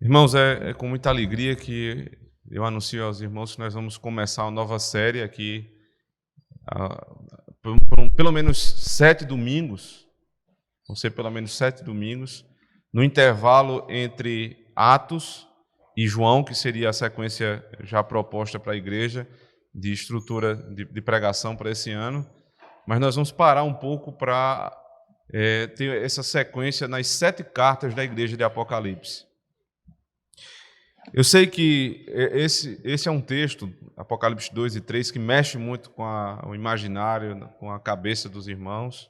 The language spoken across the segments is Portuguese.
Irmãos, é com muita alegria que eu anuncio aos irmãos que nós vamos começar uma nova série aqui, pelo menos 7 domingos, vão ser pelo menos 7 domingos, no intervalo entre Atos e João, que seria a sequência já proposta para a igreja, de estrutura de pregação para esse ano, mas nós vamos parar um pouco para ter essa sequência nas 7 cartas da igreja de Apocalipse. Eu sei que esse é um texto, Apocalipse 2 e 3, que mexe muito com o imaginário, com a cabeça dos irmãos,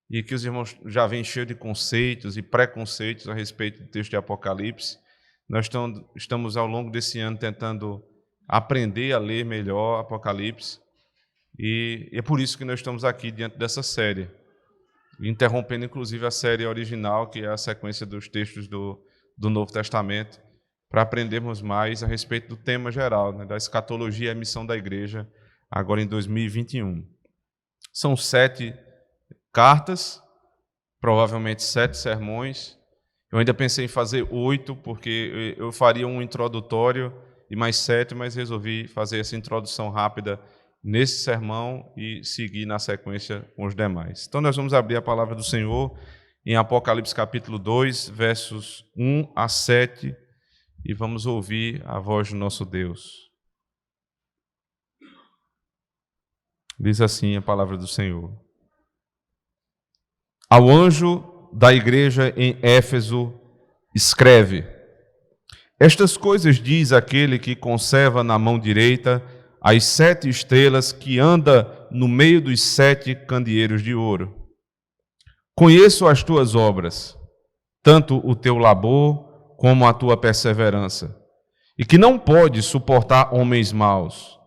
e que os irmãos já vêm cheios de conceitos e preconceitos a respeito do texto de Apocalipse. Nós estamos ao longo desse ano tentando aprender a ler melhor Apocalipse, e é por isso que nós estamos aqui diante dessa série, interrompendo inclusive a série original, que é a sequência dos textos do Novo Testamento, para aprendermos mais a respeito do tema geral, da escatologia e a missão da igreja, agora em 2021. São 7 cartas, provavelmente 7 sermões. Eu ainda pensei em fazer 8, porque eu faria um introdutório e mais 7, mas resolvi fazer essa introdução rápida nesse sermão e seguir na sequência com os demais. Então nós vamos abrir a palavra do Senhor em Apocalipse capítulo 2, versos 1 a 7, e vamos ouvir a voz do nosso Deus. Diz assim a palavra do Senhor. Ao anjo da igreja em Éfeso, escreve: Estas coisas diz aquele que conserva na mão direita as 7 estrelas, que anda no meio dos 7 candeeiros de ouro. Conheço as tuas obras, tanto o teu labor como a tua perseverança, e que não podes suportar homens maus,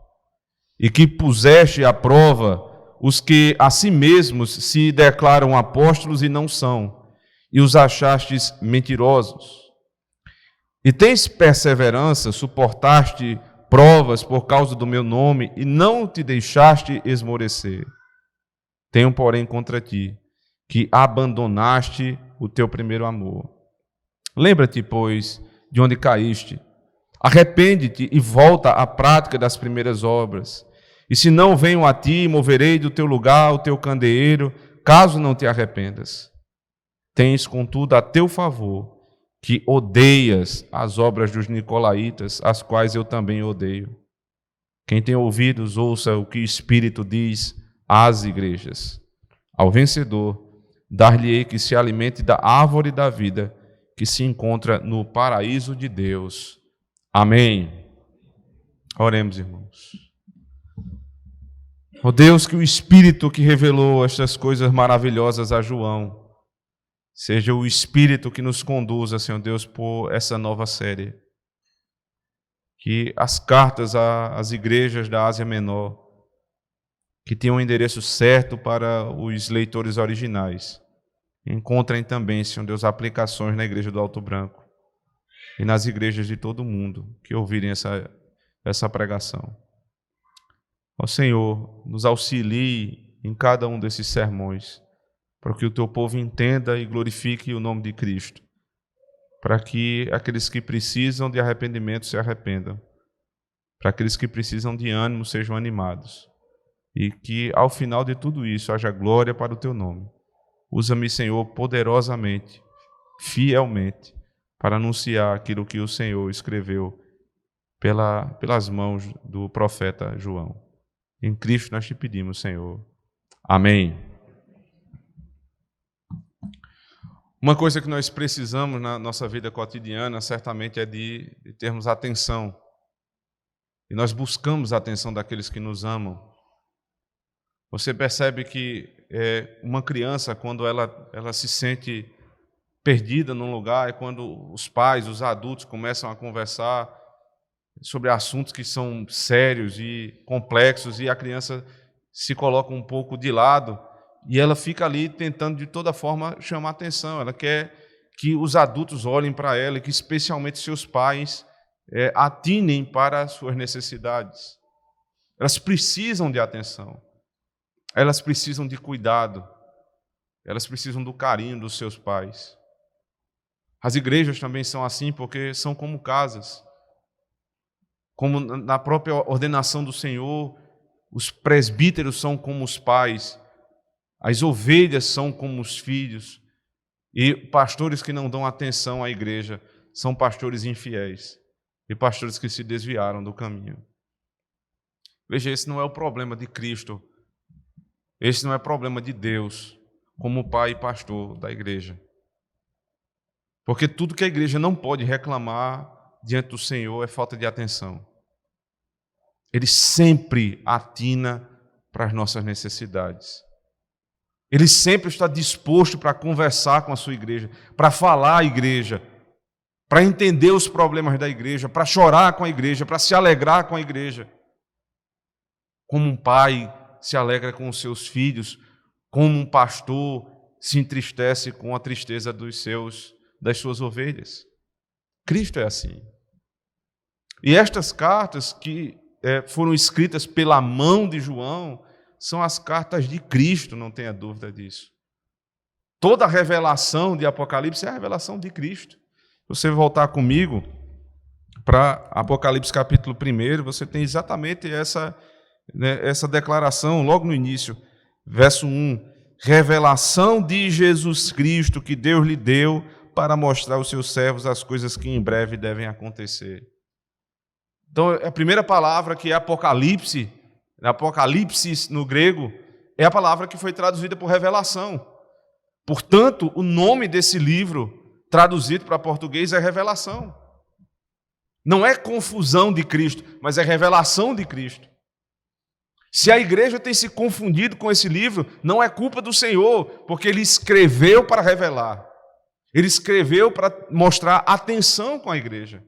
e que puseste à prova os que a si mesmos se declaram apóstolos e não são, e os achastes mentirosos. E tens perseverança, suportaste provas por causa do meu nome, e não te deixaste esmorecer. Tenho, porém, contra ti, que abandonaste o teu primeiro amor. Lembra-te, pois, de onde caíste. Arrepende-te e volta à prática das primeiras obras. E se não venho a ti, moverei do teu lugar o teu candeeiro, caso não te arrependas. Tens, contudo, a teu favor, que odeias as obras dos nicolaítas, as quais eu também odeio. Quem tem ouvidos, ouça o que o Espírito diz às igrejas. Ao vencedor, dar-lhe-ei que se alimente da árvore da vida, que se encontra no paraíso de Deus. Amém. Oremos, irmãos. Ó Deus, que o Espírito que revelou estas coisas maravilhosas a João seja o Espírito que nos conduza, Senhor Deus, por essa nova série. Que as cartas às igrejas da Ásia Menor, que tenham um endereço certo para os leitores originais, encontrem também, Senhor Deus, aplicações na igreja do Alto Branco e nas igrejas de todo o mundo que ouvirem essa pregação. Ó Senhor, nos auxilie em cada um desses sermões, para que o teu povo entenda e glorifique o nome de Cristo, para que aqueles que precisam de arrependimento se arrependam, para aqueles que precisam de ânimo sejam animados, e que ao final de tudo isso haja glória para o teu nome. Usa-me, Senhor, poderosamente, fielmente, para anunciar aquilo que o Senhor escreveu pelas mãos do profeta João. Em Cristo nós te pedimos, Senhor. Amém. Uma coisa que nós precisamos na nossa vida cotidiana, certamente, é de termos atenção. E nós buscamos a atenção daqueles que nos amam. Você percebe que uma criança, quando ela se sente perdida num lugar, é quando os pais, os adultos começam a conversar sobre assuntos que são sérios e complexos, e a criança se coloca um pouco de lado, e ela fica ali tentando de toda forma chamar atenção. Ela quer que os adultos olhem para ela, e que especialmente seus pais atinem para as suas necessidades. Elas precisam de atenção. Elas precisam de cuidado, elas precisam do carinho dos seus pais. As igrejas também são assim porque são como casas. Como na própria ordenação do Senhor, os presbíteros são como os pais, as ovelhas são como os filhos, e pastores que não dão atenção à igreja são pastores infiéis e pastores que se desviaram do caminho. Veja, esse não é o problema de Cristo, esse não é o problema de Deus como pai e pastor da igreja. Porque tudo que a igreja não pode reclamar diante do Senhor é falta de atenção. Ele sempre atina para as nossas necessidades. Ele sempre está disposto para conversar com a sua igreja, para falar à igreja, para entender os problemas da igreja, para chorar com a igreja, para se alegrar com a igreja. Como um pai se alegra com os seus filhos, como um pastor se entristece com a tristeza das suas ovelhas. Cristo é assim. E estas cartas que foram escritas pela mão de João são as cartas de Cristo, não tenha dúvida disso. Toda a revelação de Apocalipse é a revelação de Cristo. Se você voltar comigo para Apocalipse capítulo 1, você tem exatamente essa declaração logo no início, verso 1. Revelação de Jesus Cristo que Deus lhe deu para mostrar aos seus servos as coisas que em breve devem acontecer. Então, a primeira palavra que é Apocalipse no grego, é a palavra que foi traduzida por revelação. Portanto, o nome desse livro, traduzido para português, é revelação. Não é confusão de Cristo, mas é revelação de Cristo. Se a igreja tem se confundido com esse livro, não é culpa do Senhor, porque Ele escreveu para revelar. Ele escreveu para mostrar atenção com a igreja.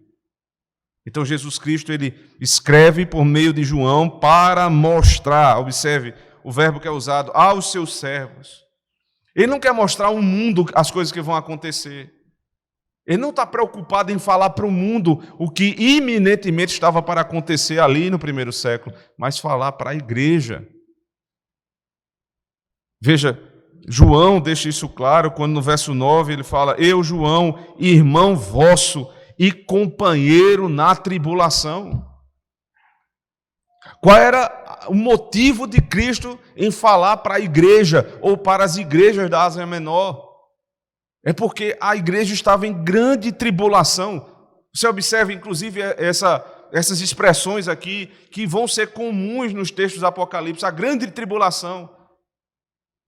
Então Jesus Cristo, Ele escreve por meio de João para mostrar, observe o verbo que é usado, aos seus servos. Ele não quer mostrar ao mundo as coisas que vão acontecer. Ele não está preocupado em falar para o mundo o que iminentemente estava para acontecer ali no primeiro século, mas falar para a igreja. Veja, João deixa isso claro quando no verso 9 ele fala: eu, João, irmão vosso e companheiro na tribulação. Qual era o motivo de Cristo em falar para a igreja ou para as igrejas da Ásia Menor? É porque a igreja estava em grande tribulação. Você observa, inclusive, essas expressões aqui que vão ser comuns nos textos do Apocalipse, a grande tribulação.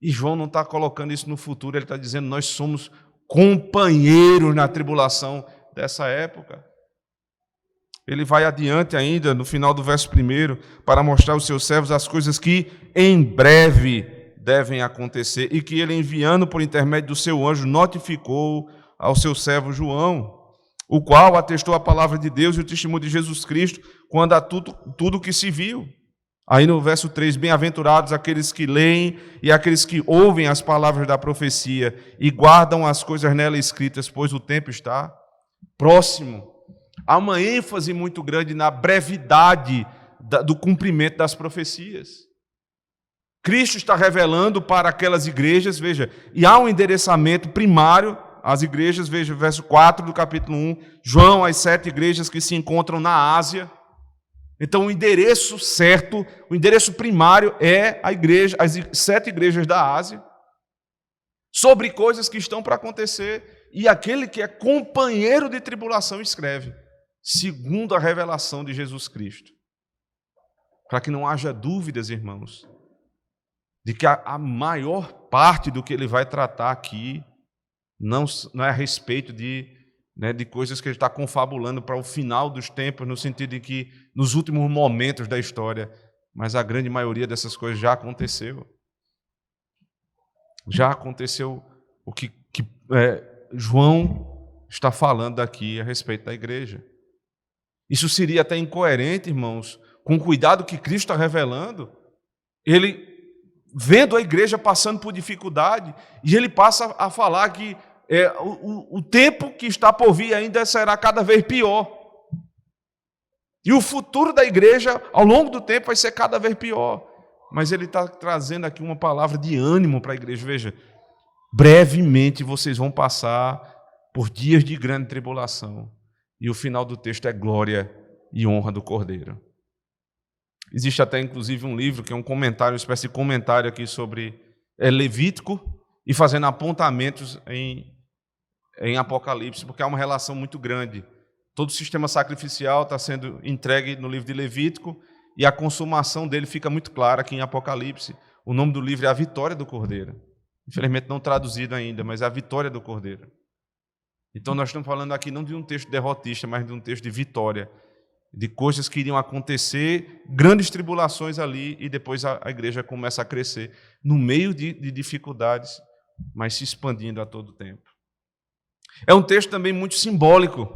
E João não está colocando isso no futuro, ele está dizendo: nós somos companheiros na tribulação dessa época. Ele vai adiante ainda, no final do verso 1, para mostrar aos seus servos as coisas que em breve devem acontecer, e que ele, enviando por intermédio do seu anjo, notificou ao seu servo João, o qual atestou a palavra de Deus e o testemunho de Jesus Cristo, quando a tudo que se viu. Aí no verso 3, bem-aventurados aqueles que leem e aqueles que ouvem as palavras da profecia e guardam as coisas nela escritas, pois o tempo está próximo. Há uma ênfase muito grande na brevidade do cumprimento das profecias. Cristo está revelando para aquelas igrejas, veja, e há um endereçamento primário às igrejas, veja, verso 4 do capítulo 1, João, as 7 igrejas que se encontram na Ásia. Então, o endereço certo, o endereço primário é a igreja, as 7 igrejas da Ásia, sobre coisas que estão para acontecer, e aquele que é companheiro de tribulação escreve, segundo a revelação de Jesus Cristo. Para que não haja dúvidas, irmãos, de que a maior parte do que ele vai tratar aqui não é a respeito de coisas que ele está confabulando para o final dos tempos, no sentido de que nos últimos momentos da história, mas a grande maioria dessas coisas já aconteceu. Já aconteceu o que João está falando aqui a respeito da igreja. Isso seria até incoerente, irmãos, com o cuidado que Cristo está revelando. Ele, vendo a igreja passando por dificuldade, e ele passa a falar que o tempo que está por vir ainda será cada vez pior. E o futuro da igreja, ao longo do tempo, vai ser cada vez pior. Mas ele está trazendo aqui uma palavra de ânimo para a igreja. Veja, brevemente vocês vão passar por dias de grande tribulação. E o final do texto é glória e honra do Cordeiro. Existe até, inclusive, um livro que é um comentário, uma espécie de comentário aqui sobre Levítico e fazendo apontamentos em Apocalipse, porque há uma relação muito grande. Todo o sistema sacrificial está sendo entregue no livro de Levítico e a consumação dele fica muito clara aqui em Apocalipse. O nome do livro é A Vitória do Cordeiro. Infelizmente não traduzido ainda, mas é A Vitória do Cordeiro. Então nós estamos falando aqui não de um texto derrotista, mas de um texto de vitória, de coisas que iriam acontecer, grandes tribulações ali, e depois a igreja começa a crescer no meio de dificuldades, mas se expandindo a todo tempo. É um texto também muito simbólico,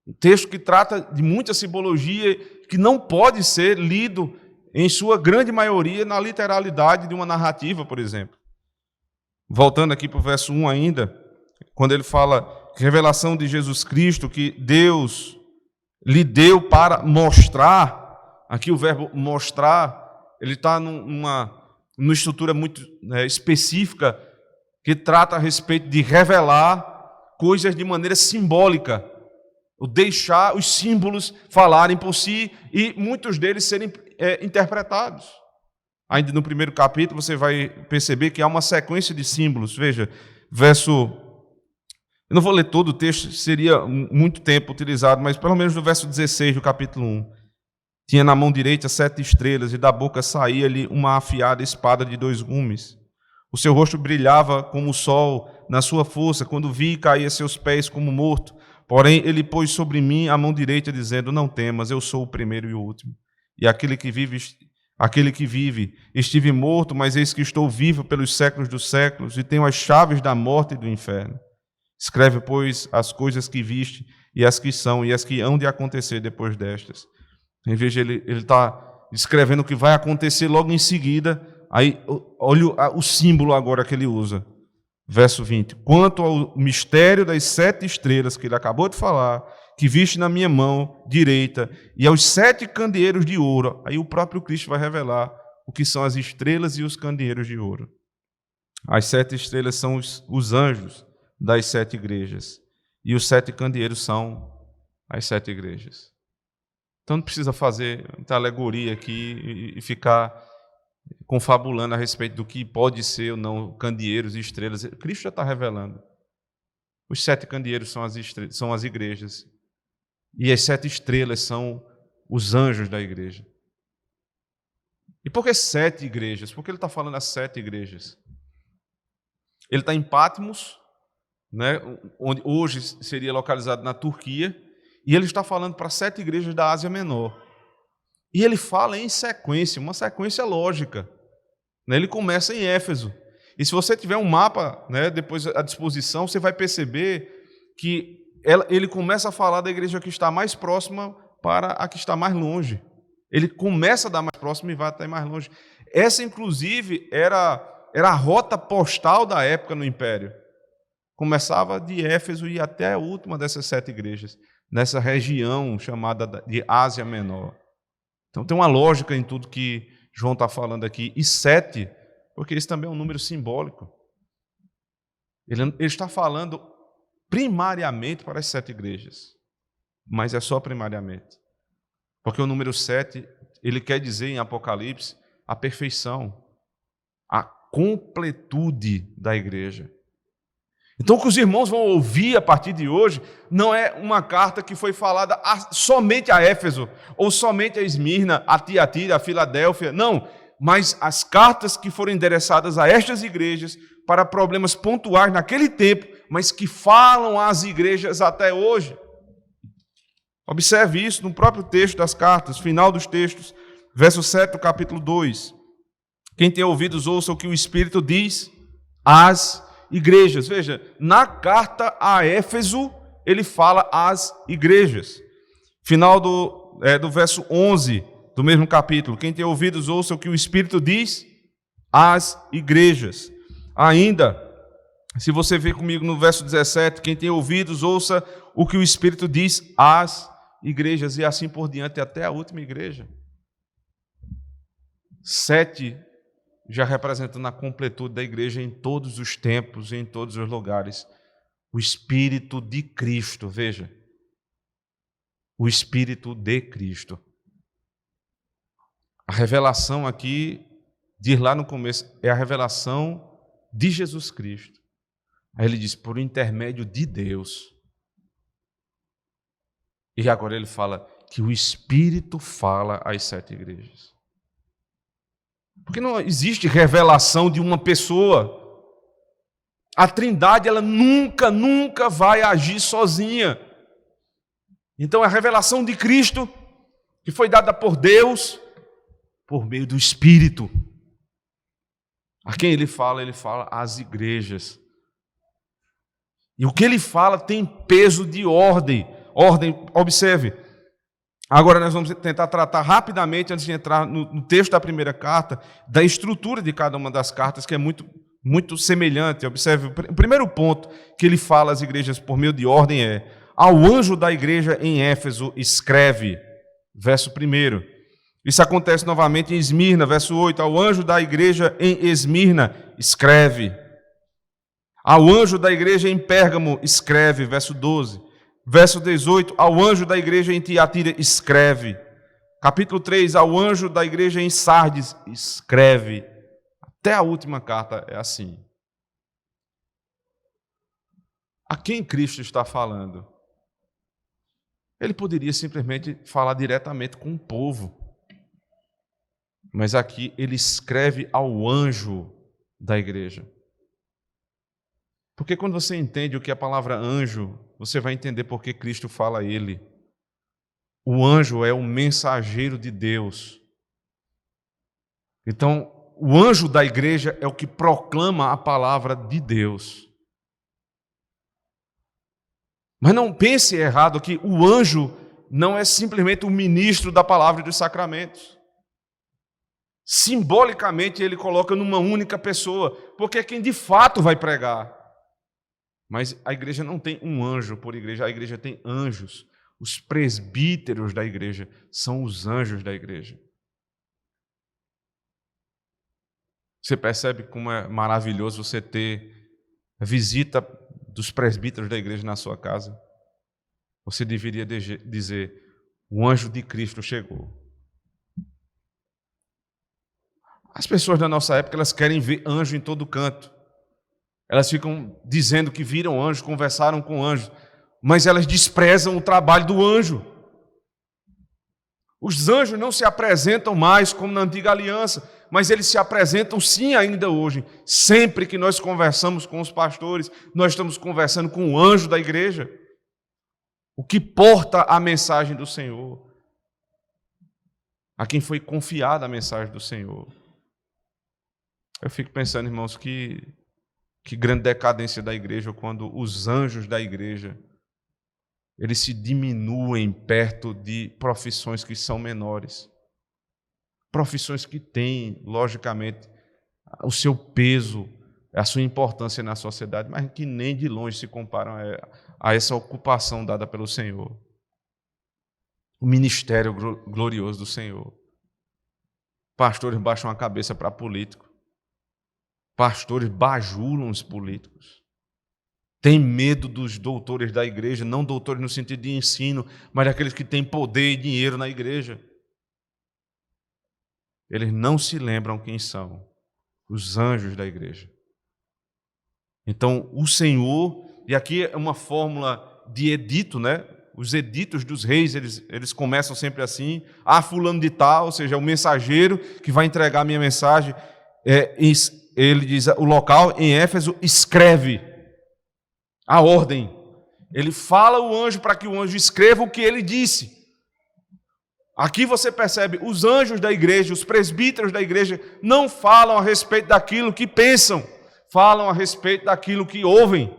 um texto que trata de muita simbologia que não pode ser lido, em sua grande maioria, na literalidade de uma narrativa, por exemplo. Voltando aqui para o verso 1 ainda, quando ele fala revelação de Jesus Cristo, que Deus lhe deu para mostrar, aqui o verbo mostrar, ele está numa estrutura muito específica, que trata a respeito de revelar coisas de maneira simbólica, o deixar os símbolos falarem por si e muitos deles serem interpretados. Ainda no primeiro capítulo você vai perceber que há uma sequência de símbolos. Veja, eu não vou ler todo o texto, seria muito tempo utilizado, mas pelo menos no verso 16 do capítulo 1. Tinha na mão direita 7 estrelas, e da boca saía-lhe uma afiada espada de 2 gumes. O seu rosto brilhava como o sol na sua força, quando vi, caía a seus pés como morto. Porém, ele pôs sobre mim a mão direita, dizendo: não temas, eu sou o primeiro e o último. E aquele que vive, estive morto, mas eis que estou vivo pelos séculos dos séculos, e tenho as chaves da morte e do inferno. Escreve, pois, as coisas que viste, e as que são, e as que hão de acontecer depois destas. Em vez de ele está descrevendo o que vai acontecer logo em seguida, aí olha o símbolo agora que ele usa. Verso 20. Quanto ao mistério das 7 estrelas que ele acabou de falar, que viste na minha mão direita, e aos 7 candeeiros de ouro, aí o próprio Cristo vai revelar o que são as estrelas e os candeeiros de ouro. As 7 estrelas são os anjos das 7 igrejas, e os 7 candeeiros são as 7 igrejas. Então não precisa fazer muita alegoria aqui e ficar confabulando a respeito do que pode ser ou não candeeiros e estrelas. Cristo já está revelando. Os 7 candeeiros são as igrejas, e as 7 estrelas são os anjos da igreja. E por que 7 igrejas? Porque ele está falando as 7 igrejas. Ele está em Patmos, onde hoje seria localizado na Turquia, e ele está falando para 7 igrejas da Ásia Menor. E ele fala em sequência, uma sequência lógica. Ele começa em Éfeso. E se você tiver um mapa depois à disposição, você vai perceber que ele começa a falar da igreja que está mais próxima para a que está mais longe. Ele começa da mais próxima e vai até mais longe. Essa, inclusive, era a rota postal da época no Império. Começava de Éfeso e ia até a última dessas 7 igrejas, nessa região chamada de Ásia Menor. Então tem uma lógica em tudo que João está falando aqui. E 7, porque isso também é um número simbólico. Ele está falando primariamente para as 7 igrejas, mas é só primariamente. Porque o número 7, ele quer dizer em Apocalipse a perfeição, a completude da igreja. Então, o que os irmãos vão ouvir a partir de hoje não é uma carta que foi falada somente a Éfeso, ou somente a Esmirna, a Tiatira, a Filadélfia. Não, mas as cartas que foram endereçadas a estas igrejas para problemas pontuais naquele tempo, mas que falam às igrejas até hoje. Observe isso no próprio texto das cartas, final dos textos, verso 7 do capítulo 2. Quem tem ouvidos, ouça o que o Espírito diz às igrejas. Veja, na carta a Éfeso, ele fala às igrejas. Final do verso 11 do mesmo capítulo. Quem tem ouvidos, ouça o que o Espírito diz às igrejas. Ainda, se você ver comigo no verso 17, quem tem ouvidos, ouça o que o Espírito diz às igrejas, e assim por diante, até a última igreja. 7 já representando a completude da igreja em todos os tempos, em todos os lugares. O Espírito de Cristo, veja. O Espírito de Cristo. A revelação aqui, diz lá no começo, é a revelação de Jesus Cristo. Aí ele diz, por intermédio de Deus. E agora ele fala que o Espírito fala às 7 igrejas. Porque não existe revelação de uma pessoa. A Trindade, ela nunca vai agir sozinha. Então, a revelação de Cristo, que foi dada por Deus, por meio do Espírito. A quem ele fala às igrejas. E o que ele fala tem peso de ordem. Observe. Agora nós vamos tentar tratar rapidamente, antes de entrar no texto da primeira carta, da estrutura de cada uma das cartas, que é muito semelhante. Observe, o primeiro ponto que ele fala às igrejas por meio de ordem é: ao anjo da igreja em Éfeso escreve, verso 1. Isso acontece novamente em Esmirna, verso 8. Ao anjo da igreja em Esmirna escreve. Ao anjo da igreja em Pérgamo escreve, verso 12. Verso 18, ao anjo da igreja em Tiatira escreve. Capítulo 3, ao anjo da igreja em Sardes escreve. Até a última carta é assim. A quem Cristo está falando? Ele poderia simplesmente falar diretamente com o povo. Mas aqui ele escreve ao anjo da igreja. Porque quando você entende o que é a palavra anjo, você vai entender por que Cristo fala a ele. O anjo é o mensageiro de Deus. Então, o anjo da igreja é o que proclama a palavra de Deus. Mas não pense errado que o anjo não é simplesmente o ministro da palavra e dos sacramentos. Simbolicamente ele coloca numa única pessoa, porque é quem de fato vai pregar. Mas a igreja não tem um anjo por igreja, a igreja tem anjos. Os presbíteros da igreja são os anjos da igreja. Você percebe como é maravilhoso você ter a visita dos presbíteros da igreja na sua casa? Você deveria dizer, o anjo de Cristo chegou. As pessoas da nossa época, elas querem ver anjo em todo canto. Elas ficam dizendo que viram anjos, conversaram com anjos, mas elas desprezam o trabalho do anjo. Os anjos não se apresentam mais como na antiga aliança, mas eles se apresentam sim ainda hoje. Sempre que nós conversamos com os pastores, nós estamos conversando com o anjo da igreja, o que porta a mensagem do Senhor, a quem foi confiada a mensagem do Senhor. Eu fico pensando, irmãos, que grande decadência da igreja quando os anjos da igreja eles se diminuem perto de profissões que são menores. Profissões que têm, logicamente, o seu peso, a sua importância na sociedade, mas que nem de longe se comparam a essa ocupação dada pelo Senhor. O ministério glorioso do Senhor. Pastores baixam a cabeça para político. Pastores bajulam os políticos. Tem medo dos doutores da igreja, não doutores no sentido de ensino, mas daqueles que têm poder e dinheiro na igreja. Eles não se lembram quem são os anjos da igreja. Então, o Senhor, e aqui é uma fórmula de edito, né? Os editos dos reis, eles começam sempre assim, fulano de tal, ou seja, o mensageiro que vai entregar a minha mensagem, ele diz, o local em Éfeso escreve a ordem. Ele fala o anjo para que o anjo escreva o que ele disse. Aqui você percebe, os anjos da igreja, os presbíteros da igreja, não falam a respeito daquilo que pensam, falam a respeito daquilo que ouvem.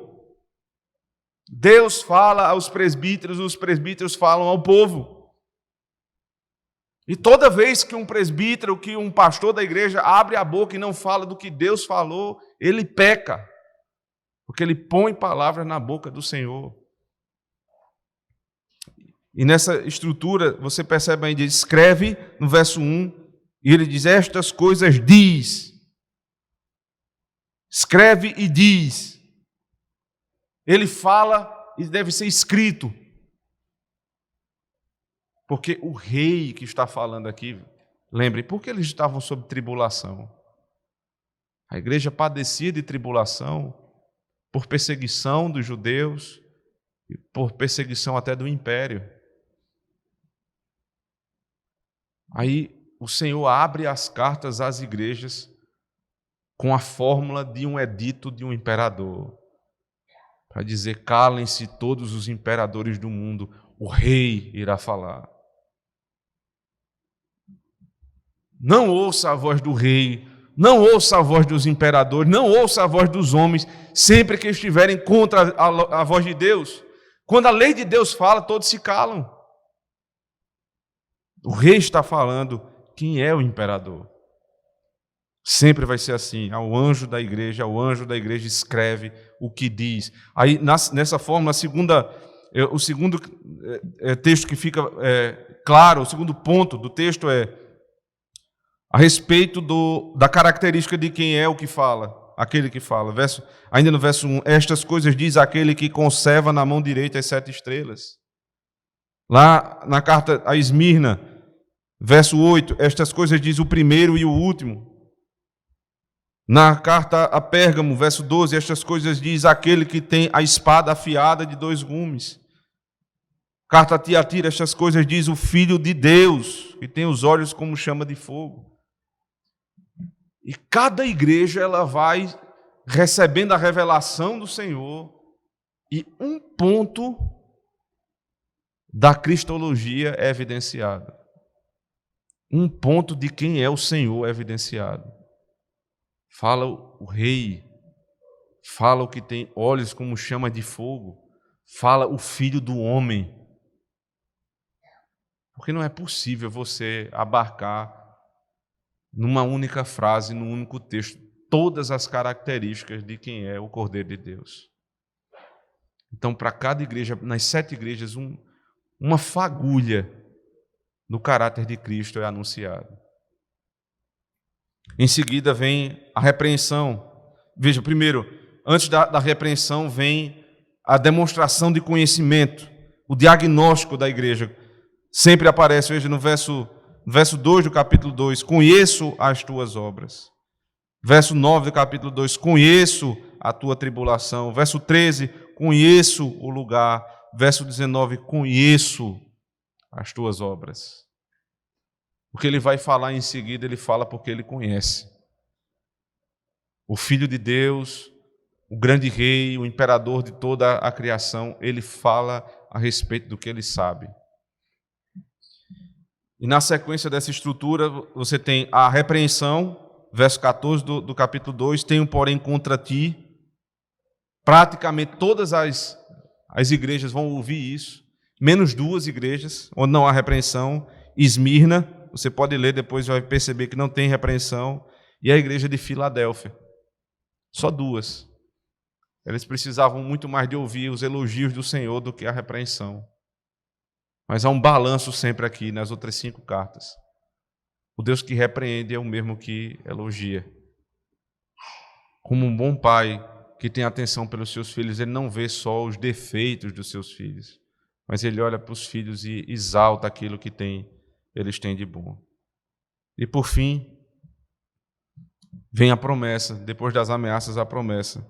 Deus fala aos presbíteros, os presbíteros falam ao povo. E toda vez que um presbítero, que um pastor da igreja abre a boca e não fala do que Deus falou, ele peca. Porque ele põe palavras na boca do Senhor. E nessa estrutura, você percebe ainda, ele escreve no verso 1, e ele diz, estas coisas diz. Escreve e diz. Ele fala e deve ser escrito. Porque o rei que está falando aqui, lembre, por que eles estavam sob tribulação? A igreja padecia de tribulação por perseguição dos judeus e por perseguição até do império. Aí o Senhor abre as cartas às igrejas com a fórmula de um edito de um imperador, para dizer: calem-se todos os imperadores do mundo, o rei irá falar. Não ouça a voz do rei, não ouça a voz dos imperadores, não ouça a voz dos homens, sempre que estiverem contra a voz de Deus. Quando a lei de Deus fala, todos se calam. O rei está falando, quem é o imperador? Sempre vai ser assim, ao anjo da igreja escreve o que diz. Aí, nessa forma, o segundo texto que fica claro, o segundo ponto do texto é a respeito da característica de quem é o que fala, aquele que fala. Ainda no verso 1, estas coisas diz aquele que conserva na mão direita as 7 estrelas. Lá na carta a Esmirna, verso 8, estas coisas diz o primeiro e o último. Na carta a Pérgamo, verso 12, estas coisas diz aquele que tem a espada afiada de 2 gumes. Carta a Tiatira, estas coisas diz o Filho de Deus, que tem os olhos como chama de fogo. E cada igreja ela vai recebendo a revelação do Senhor e um ponto da cristologia é evidenciado. Um ponto de quem é o Senhor é evidenciado. Fala o rei, fala o que tem olhos como chama de fogo, fala o Filho do homem. Porque não é possível você abarcar numa única frase, num único texto, todas as características de quem é o Cordeiro de Deus. Então, para cada igreja, nas 7 igrejas, uma fagulha do caráter de Cristo é anunciada. Em seguida vem a repreensão. Veja, primeiro, antes da repreensão vem a demonstração de conhecimento, o diagnóstico da igreja. Sempre aparece, veja, no verso 2 do capítulo 2, conheço as tuas obras. Verso 9 do capítulo 2, conheço a tua tribulação. Verso 13, conheço o lugar. Verso 19, conheço as tuas obras. O que ele vai falar em seguida, ele fala porque ele conhece. O Filho de Deus, o grande rei, o imperador de toda a criação, ele fala a respeito do que ele sabe. E na sequência dessa estrutura, você tem a repreensão, verso 14 do capítulo 2, tenho, porém, contra ti. Praticamente todas as igrejas vão ouvir isso, menos 2 igrejas, onde não há repreensão. Esmirna, você pode ler depois, vai perceber que não tem repreensão, e a igreja de Filadélfia. Só 2. Eles precisavam muito mais de ouvir os elogios do Senhor do que a repreensão. Mas há um balanço sempre aqui nas outras 5 cartas. O Deus que repreende é o mesmo que elogia. Como um bom pai que tem atenção pelos seus filhos, ele não vê só os defeitos dos seus filhos, mas ele olha para os filhos e exalta aquilo que eles têm de bom. E por fim, vem a promessa, depois das ameaças, a promessa.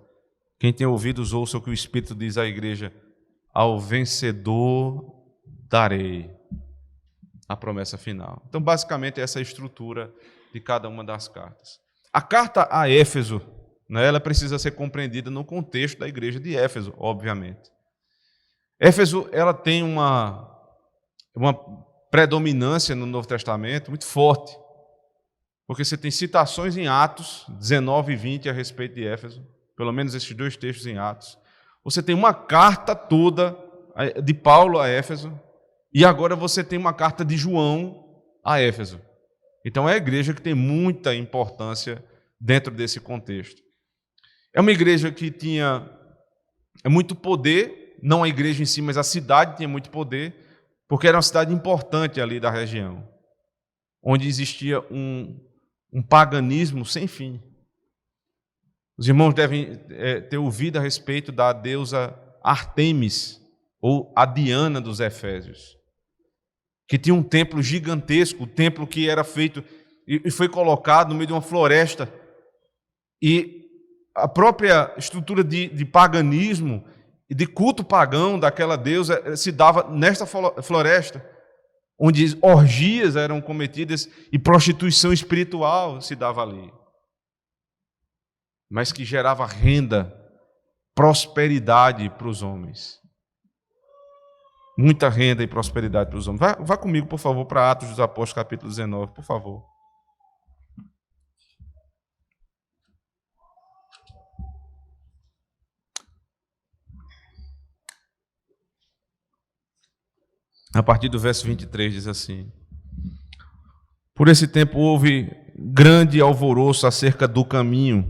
Quem tem ouvidos, ouça o que o Espírito diz à igreja: ao vencedor darei. A promessa final. Então, basicamente, essa é a estrutura de cada uma das cartas. A carta a Éfeso, ela precisa ser compreendida no contexto da igreja de Éfeso, obviamente. Éfeso, ela tem uma predominância no Novo Testamento muito forte, porque você tem citações em Atos 19 e 20 a respeito de Éfeso, pelo menos esses 2 textos em Atos. Você tem uma carta toda de Paulo a Éfeso, e agora você tem uma carta de João a Éfeso. Então é a igreja que tem muita importância dentro desse contexto. É uma igreja que tinha muito poder, não a igreja em si, mas a cidade tinha muito poder, porque era uma cidade importante ali da região, onde existia um paganismo sem fim. Os irmãos devem ter ouvido a respeito da deusa Ártemis, ou a Diana dos Efésios, que tinha um templo gigantesco, o templo que era feito e foi colocado no meio de uma floresta. E a própria estrutura de paganismo e de culto pagão daquela deusa se dava nesta floresta, onde orgias eram cometidas e prostituição espiritual se dava ali, mas que gerava renda, prosperidade para os homens. Muita renda e prosperidade para os homens. Vá comigo, por favor, para Atos dos Apóstolos, capítulo 19, por favor. A partir do verso 23 diz assim: Por esse tempo houve grande alvoroço acerca do caminho,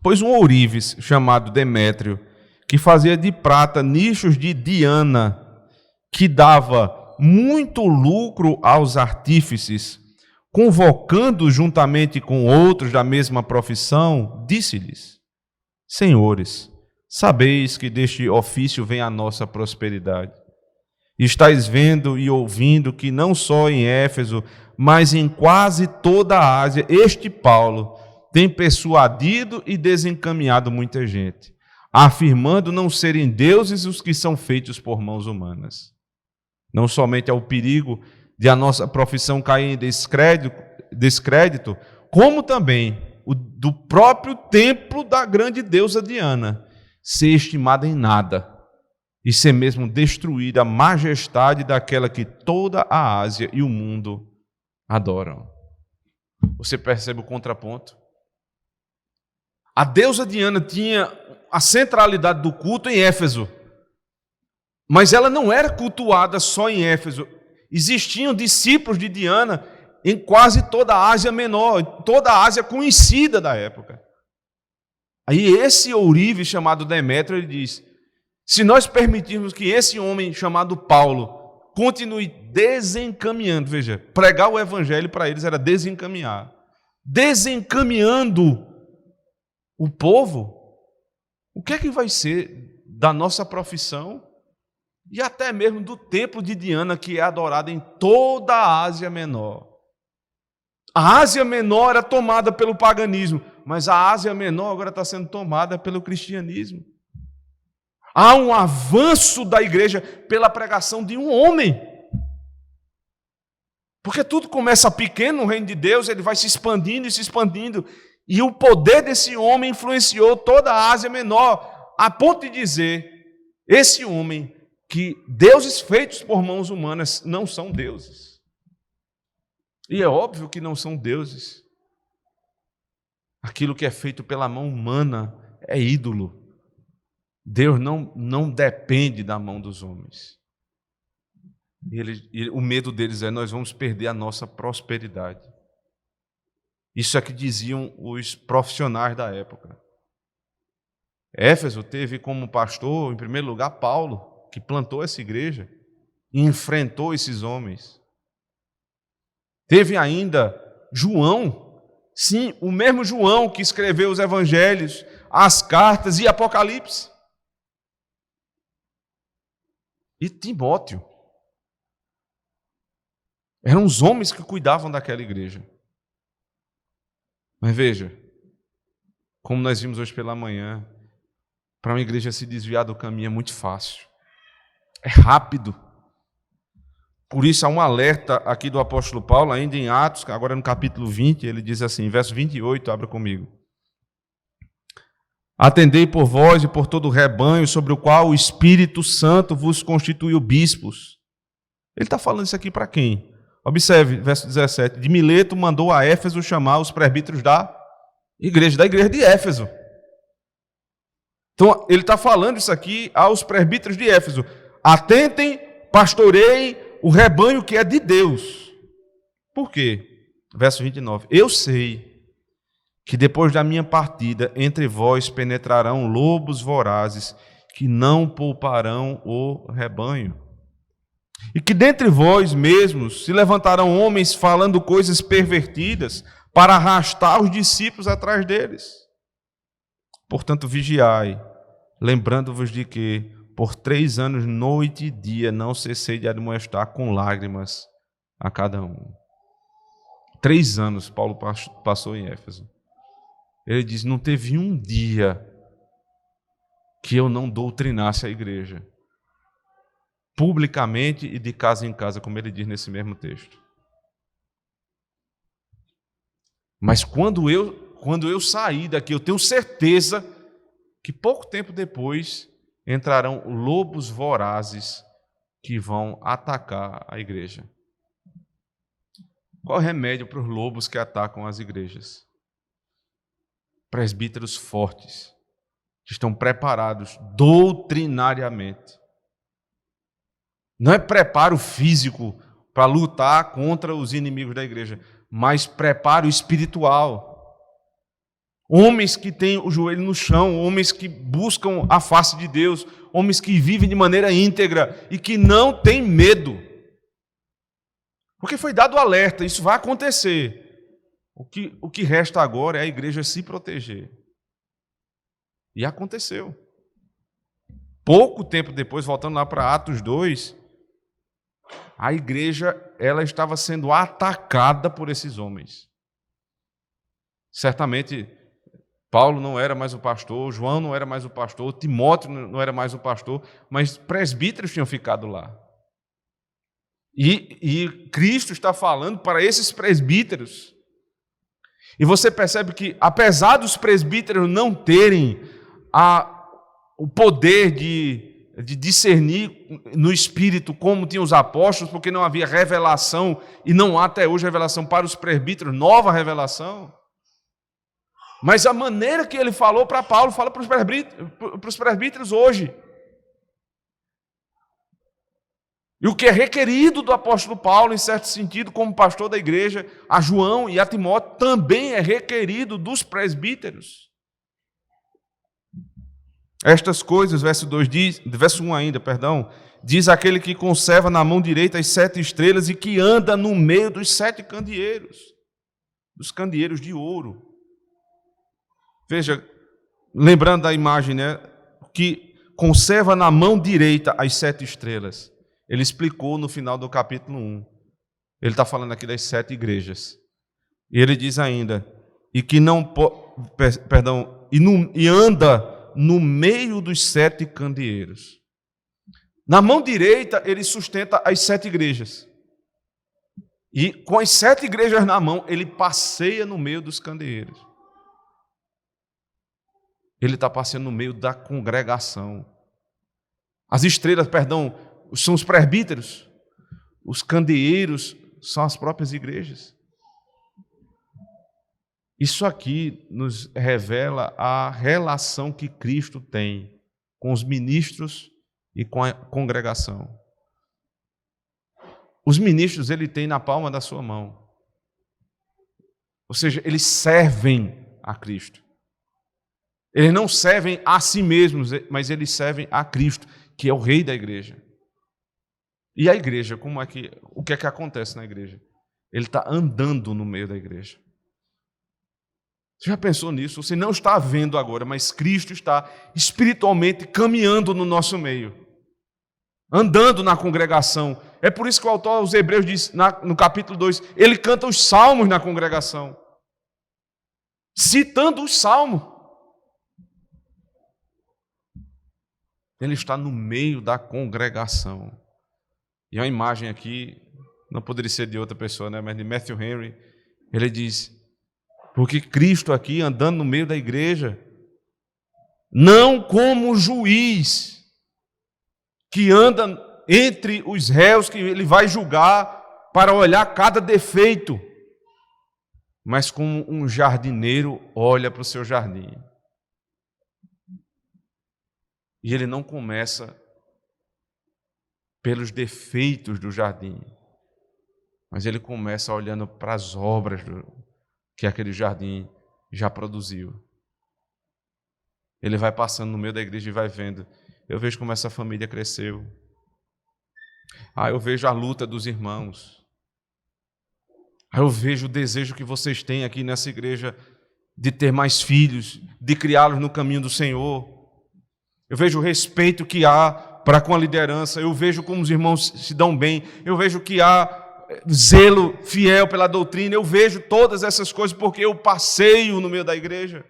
pois um ourives chamado Demétrio, que fazia de prata nichos de Diana, que dava muito lucro aos artífices, convocando juntamente com outros da mesma profissão, disse-lhes: Senhores, sabeis que deste ofício vem a nossa prosperidade. Estais vendo e ouvindo que não só em Éfeso, mas em quase toda a Ásia, este Paulo tem persuadido e desencaminhado muita gente, afirmando não serem deuses os que são feitos por mãos humanas. Não somente é o perigo de a nossa profissão cair em descrédito, como também o do próprio templo da grande deusa Diana ser estimada em nada e ser mesmo destruída a majestade daquela que toda a Ásia e o mundo adoram. Você percebe o contraponto? A deusa Diana tinha a centralidade do culto em Éfeso, mas ela não era cultuada só em Éfeso. Existiam discípulos de Diana em quase toda a Ásia Menor, toda a Ásia conhecida da época. Aí esse ourives chamado Demétrio, ele diz: se nós permitirmos que esse homem chamado Paulo continue desencaminhando, veja, pregar o evangelho para eles era desencaminhar, desencaminhando o povo, o que é que vai ser da nossa profissão e até mesmo do templo de Diana, que é adorado em toda a Ásia Menor? A Ásia Menor era tomada pelo paganismo, mas a Ásia Menor agora está sendo tomada pelo cristianismo. Há um avanço da igreja pela pregação de um homem. Porque tudo começa pequeno no reino de Deus, ele vai se expandindo e se expandindo. E o poder desse homem influenciou toda a Ásia Menor, a ponto de dizer, esse homem, que deuses feitos por mãos humanas não são deuses. E é óbvio que não são deuses. Aquilo que é feito pela mão humana é ídolo. Deus não depende da mão dos homens. O medo deles é: nós vamos perder a nossa prosperidade. Isso é que diziam os profissionais da época. Éfeso teve como pastor, em primeiro lugar, Paulo, que plantou essa igreja e enfrentou esses homens. Teve ainda João, sim, o mesmo João que escreveu os evangelhos, as cartas e Apocalipse. E Timóteo. Eram os homens que cuidavam daquela igreja. Mas veja, como nós vimos hoje pela manhã, para uma igreja se desviar do caminho é muito fácil. É rápido. Por isso há um alerta aqui do apóstolo Paulo, ainda em Atos, agora no capítulo 20, ele diz assim, verso 28, abra comigo. Atendei por vós e por todo o rebanho sobre o qual o Espírito Santo vos constituiu bispos. Ele está falando isso aqui para quem? Observe, verso 17. De Mileto mandou a Éfeso chamar os presbíteros da igreja de Éfeso. Então, ele está falando isso aqui aos presbíteros de Éfeso. Atentem, pastoreiem o rebanho que é de Deus. Por quê? Verso 29. Eu sei que depois da minha partida, entre vós penetrarão lobos vorazes, que não pouparão o rebanho. E que dentre vós mesmos se levantarão homens falando coisas pervertidas, para arrastar os discípulos atrás deles. Portanto, vigiai, lembrando-vos de que por 3 anos, noite e dia, não cessei de admoestar com lágrimas a cada um. 3 anos Paulo passou em Éfeso. Ele diz, não teve um dia que eu não doutrinasse a igreja, publicamente e de casa em casa, como ele diz nesse mesmo texto. Mas quando eu sair daqui, eu tenho certeza que pouco tempo depois entrarão lobos vorazes que vão atacar a igreja. Qual é o remédio para os lobos que atacam as igrejas? Presbíteros fortes, que estão preparados doutrinariamente. Não é preparo físico para lutar contra os inimigos da igreja, mas preparo espiritual. Homens que têm o joelho no chão, homens que buscam a face de Deus, homens que vivem de maneira íntegra e que não têm medo. Porque foi dado o alerta, isso vai acontecer. O que resta agora é a igreja se proteger. E aconteceu. Pouco tempo depois, voltando lá para Atos 2, a igreja ela estava sendo atacada por esses homens. Certamente, Paulo não era mais o pastor, João não era mais o pastor, Timóteo não era mais o pastor, mas presbíteros tinham ficado lá. E Cristo está falando para esses presbíteros. E você percebe que, apesar dos presbíteros não terem o poder de discernir no Espírito como tinham os apóstolos, porque não havia revelação, e não há até hoje revelação para os presbíteros, nova revelação. Mas a maneira que ele falou para Paulo, fala para os presbíteros hoje. E o que é requerido do apóstolo Paulo, em certo sentido, como pastor da igreja, a João e a Timóteo, também é requerido dos presbíteros. Estas coisas, verso 1 ainda, diz aquele que conserva na mão direita as 7 estrelas e que anda no meio dos 7 candeeiros, dos candeeiros de ouro. Veja, lembrando da imagem, né, que conserva na mão direita as 7 estrelas. Ele explicou no final do capítulo 1. Ele está falando aqui das 7 igrejas. E ele diz ainda, e anda no meio dos 7 candeeiros. Na mão direita, ele sustenta as 7 igrejas. E com as 7 igrejas na mão, ele passeia no meio dos candeeiros. Ele está passeando no meio da congregação. As estrelas, são os presbíteros. Os candeeiros são as próprias igrejas. Isso aqui nos revela a relação que Cristo tem com os ministros e com a congregação. Os ministros ele tem na palma da sua mão. Ou seja, eles servem a Cristo. Eles não servem a si mesmos, mas eles servem a Cristo, que é o rei da igreja. E a igreja, o que é que acontece na igreja? Ele está andando no meio da igreja. Você já pensou nisso? Você não está vendo agora, mas Cristo está espiritualmente caminhando no nosso meio, andando na congregação. É por isso que o autor aos Hebreus diz, no capítulo 2, ele canta os salmos na congregação, citando os salmos. Ele está no meio da congregação. E a imagem aqui, não poderia ser de outra pessoa, né? Mas de Matthew Henry, ele diz, porque Cristo aqui andando no meio da igreja, não como juiz, que anda entre os réus, que ele vai julgar para olhar cada defeito, mas como um jardineiro olha para o seu jardim. E ele não começa pelos defeitos do jardim, mas ele começa olhando para as obras que aquele jardim já produziu. Ele vai passando no meio da igreja e vai vendo. Eu vejo como essa família cresceu. Eu vejo a luta dos irmãos. Eu vejo o desejo que vocês têm aqui nessa igreja de ter mais filhos, de criá-los no caminho do Senhor. Eu vejo o respeito que há para com a liderança, eu vejo como os irmãos se dão bem, eu vejo que há zelo fiel pela doutrina, eu vejo todas essas coisas porque eu passeio no meio da igreja.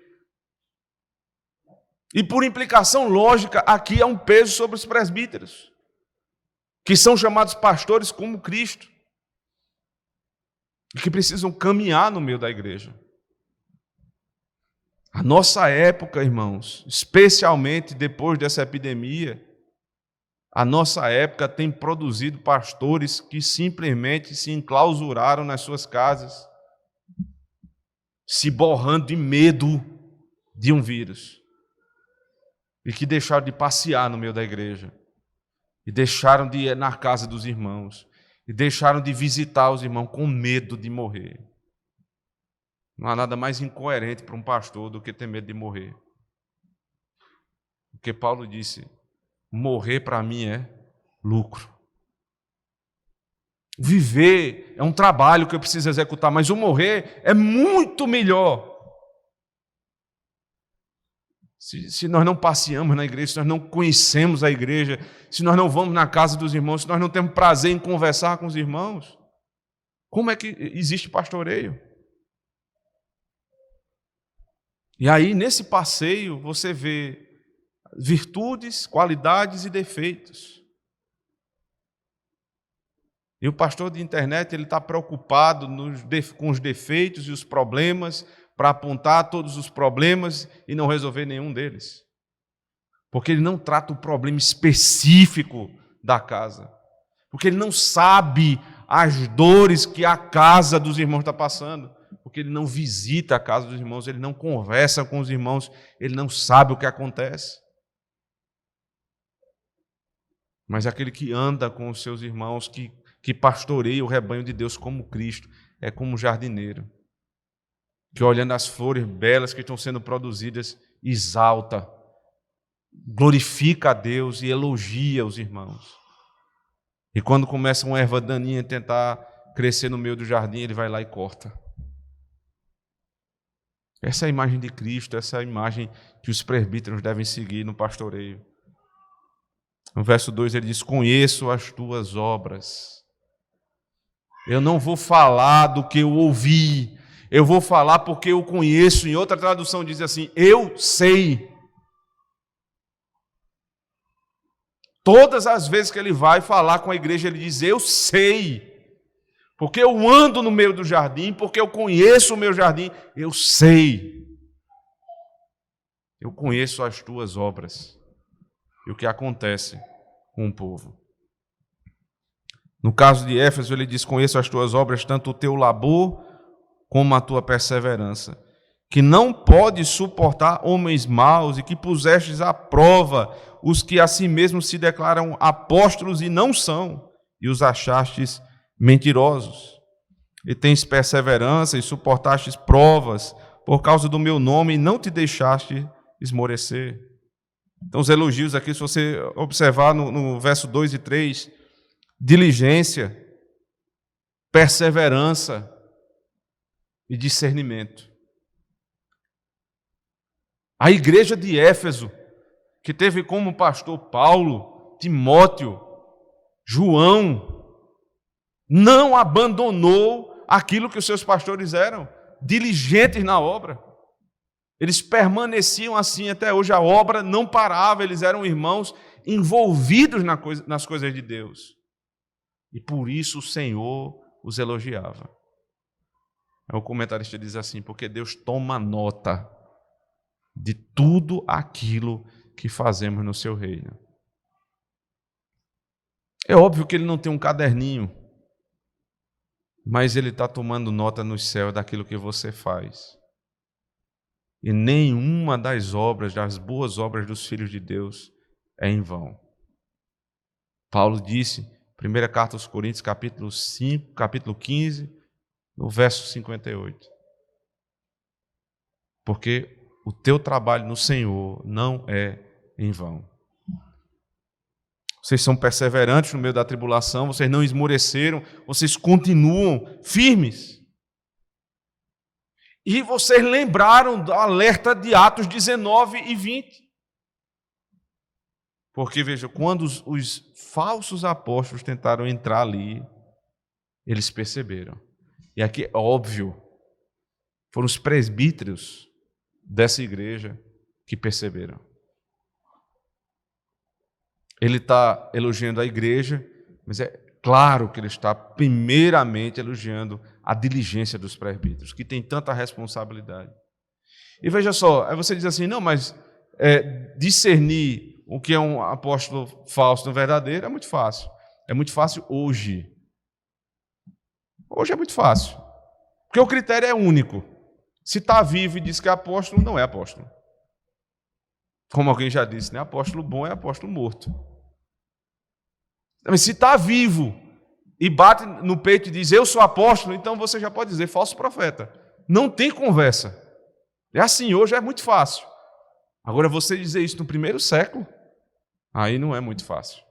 E por implicação lógica, aqui há um peso sobre os presbíteros, que são chamados pastores como Cristo, e que precisam caminhar no meio da igreja. A nossa época, irmãos, especialmente depois dessa epidemia, a nossa época tem produzido pastores que simplesmente se enclausuraram nas suas casas, se borrando de medo de um vírus, e que deixaram de passear no meio da igreja, e deixaram de ir na casa dos irmãos, e deixaram de visitar os irmãos com medo de morrer. Não há nada mais incoerente para um pastor do que ter medo de morrer. Porque Paulo disse, morrer para mim é lucro. Viver é um trabalho que eu preciso executar, mas o morrer é muito melhor. Se nós não passeamos na igreja, se nós não conhecemos a igreja, se nós não vamos na casa dos irmãos, se nós não temos prazer em conversar com os irmãos, como é que existe pastoreio? E aí, nesse passeio, você vê virtudes, qualidades e defeitos. E o pastor de internet ele está preocupado com os defeitos e os problemas, para apontar todos os problemas e não resolver nenhum deles. Porque ele não trata o problema específico da casa. Porque ele não sabe as dores que a casa dos irmãos está passando. Porque ele não visita a casa dos irmãos, ele não conversa com os irmãos, ele não sabe o que acontece. Mas aquele que anda com os seus irmãos, que pastoreia o rebanho de Deus como Cristo, é como um jardineiro, que olhando as flores belas que estão sendo produzidas, exalta, glorifica a Deus e elogia os irmãos. E quando começa uma erva daninha a tentar crescer no meio do jardim, ele vai lá e corta. Essa é a imagem de Cristo, essa é a imagem que os presbíteros devem seguir no pastoreio. No verso 2 ele diz, conheço as tuas obras. Eu não vou falar do que eu ouvi, eu vou falar porque eu conheço. Em outra tradução diz assim, eu sei. Todas as vezes que ele vai falar com a igreja, ele diz, eu sei. Porque eu ando no meio do jardim, porque eu conheço o meu jardim, eu sei. Eu conheço as tuas obras e o que acontece com o povo. No caso de Éfeso, ele diz, conheço as tuas obras, tanto o teu labor como a tua perseverança, que não podes suportar homens maus e que pusestes à prova os que a si mesmos se declaram apóstolos e não são, e os achastes mentirosos. E tens perseverança e suportastes provas por causa do meu nome e não te deixaste esmorecer. Então os elogios aqui, se você observar no verso 2 e 3, diligência, perseverança e discernimento. A igreja de Éfeso, que teve como pastor Paulo, Timóteo, João, não abandonou aquilo que os seus pastores eram, diligentes na obra. Eles permaneciam assim até hoje, a obra não parava, eles eram irmãos envolvidos nas coisas de Deus. E por isso o Senhor os elogiava. O comentarista diz assim, porque Deus toma nota de tudo aquilo que fazemos no seu reino. É óbvio que ele não tem um caderninho, mas ele está tomando nota no céu daquilo que você faz. E nenhuma das obras, das boas obras dos filhos de Deus é em vão. Paulo disse, primeira carta aos Coríntios, capítulo 15, no verso 58. Porque o teu trabalho no Senhor não é em vão. Vocês são perseverantes no meio da tribulação, vocês não esmoreceram, vocês continuam firmes. E vocês lembraram do alerta de Atos 19 e 20. Porque, veja, quando os falsos apóstolos tentaram entrar ali, eles perceberam. E aqui é óbvio, foram os presbíteros dessa igreja que perceberam. Ele está elogiando a igreja, mas é claro que ele está primeiramente elogiando a diligência dos presbíteros, que tem tanta responsabilidade. E veja só, aí você diz assim, não, mas discernir o que é um apóstolo falso do verdadeiro é muito fácil. É muito fácil hoje. Hoje é muito fácil. Porque o critério é único. Se está vivo e diz que é apóstolo, não é apóstolo. Como alguém já disse, né? Apóstolo bom é apóstolo morto. Mas se está vivo e bate no peito e diz, eu sou apóstolo, então você já pode dizer, falso profeta. Não tem conversa. É assim, hoje é muito fácil. Agora, você dizer isso no primeiro século, aí não é muito fácil.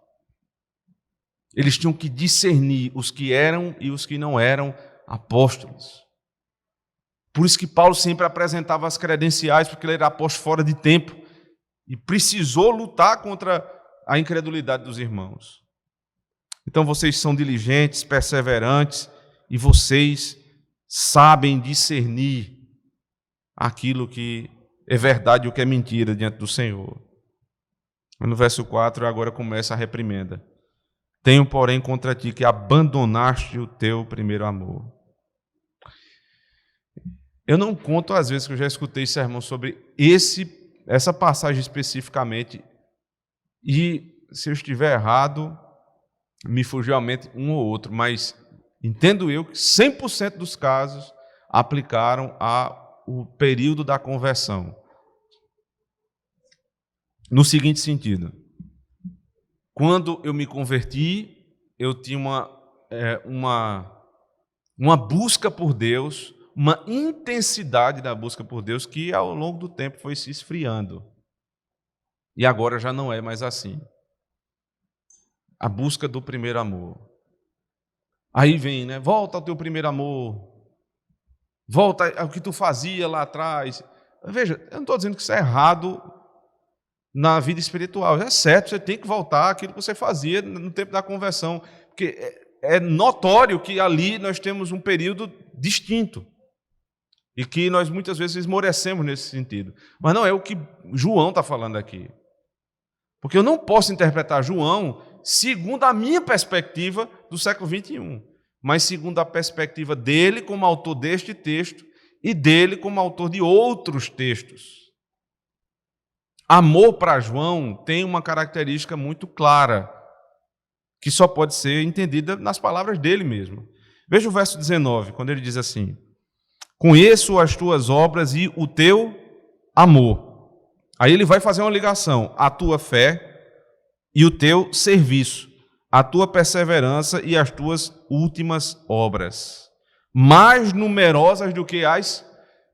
Eles tinham que discernir os que eram e os que não eram apóstolos. Por isso que Paulo sempre apresentava as credenciais, porque ele era apóstolo fora de tempo e precisou lutar contra a incredulidade dos irmãos. Então, vocês são diligentes, perseverantes e vocês sabem discernir aquilo que é verdade e o que é mentira diante do Senhor. No verso 4, agora começa a reprimenda. Tenho, porém, contra ti que abandonaste o teu primeiro amor. Eu não conto as vezes que eu já escutei sermão sobre essa passagem especificamente, e se eu estiver errado, me fugiu à mente um ou outro, mas entendo eu que 100% dos casos aplicaram ao período da conversão. No seguinte sentido, quando eu me converti, eu tinha uma busca por Deus, uma intensidade da busca por Deus que ao longo do tempo foi se esfriando. E agora já não é mais assim. A busca do primeiro amor. Aí vem, né? Volta ao teu primeiro amor. Volta ao que tu fazia lá atrás. Veja, eu não estou dizendo que isso é errado na vida espiritual. É certo, você tem que voltar àquilo que você fazia no tempo da conversão. Porque é notório que ali nós temos um período distinto. E que nós muitas vezes esmorecemos nesse sentido. Mas não é o que João está falando aqui. Porque eu não posso interpretar João segundo a minha perspectiva do século XXI, mas segundo a perspectiva dele como autor deste texto e dele como autor de outros textos. Amor para João tem uma característica muito clara, que só pode ser entendida nas palavras dele mesmo. Veja o verso 19, quando ele diz assim: conheço as tuas obras e o teu amor. Aí ele vai fazer uma ligação, a tua fé e o teu serviço, a tua perseverança e as tuas últimas obras, mais numerosas do que as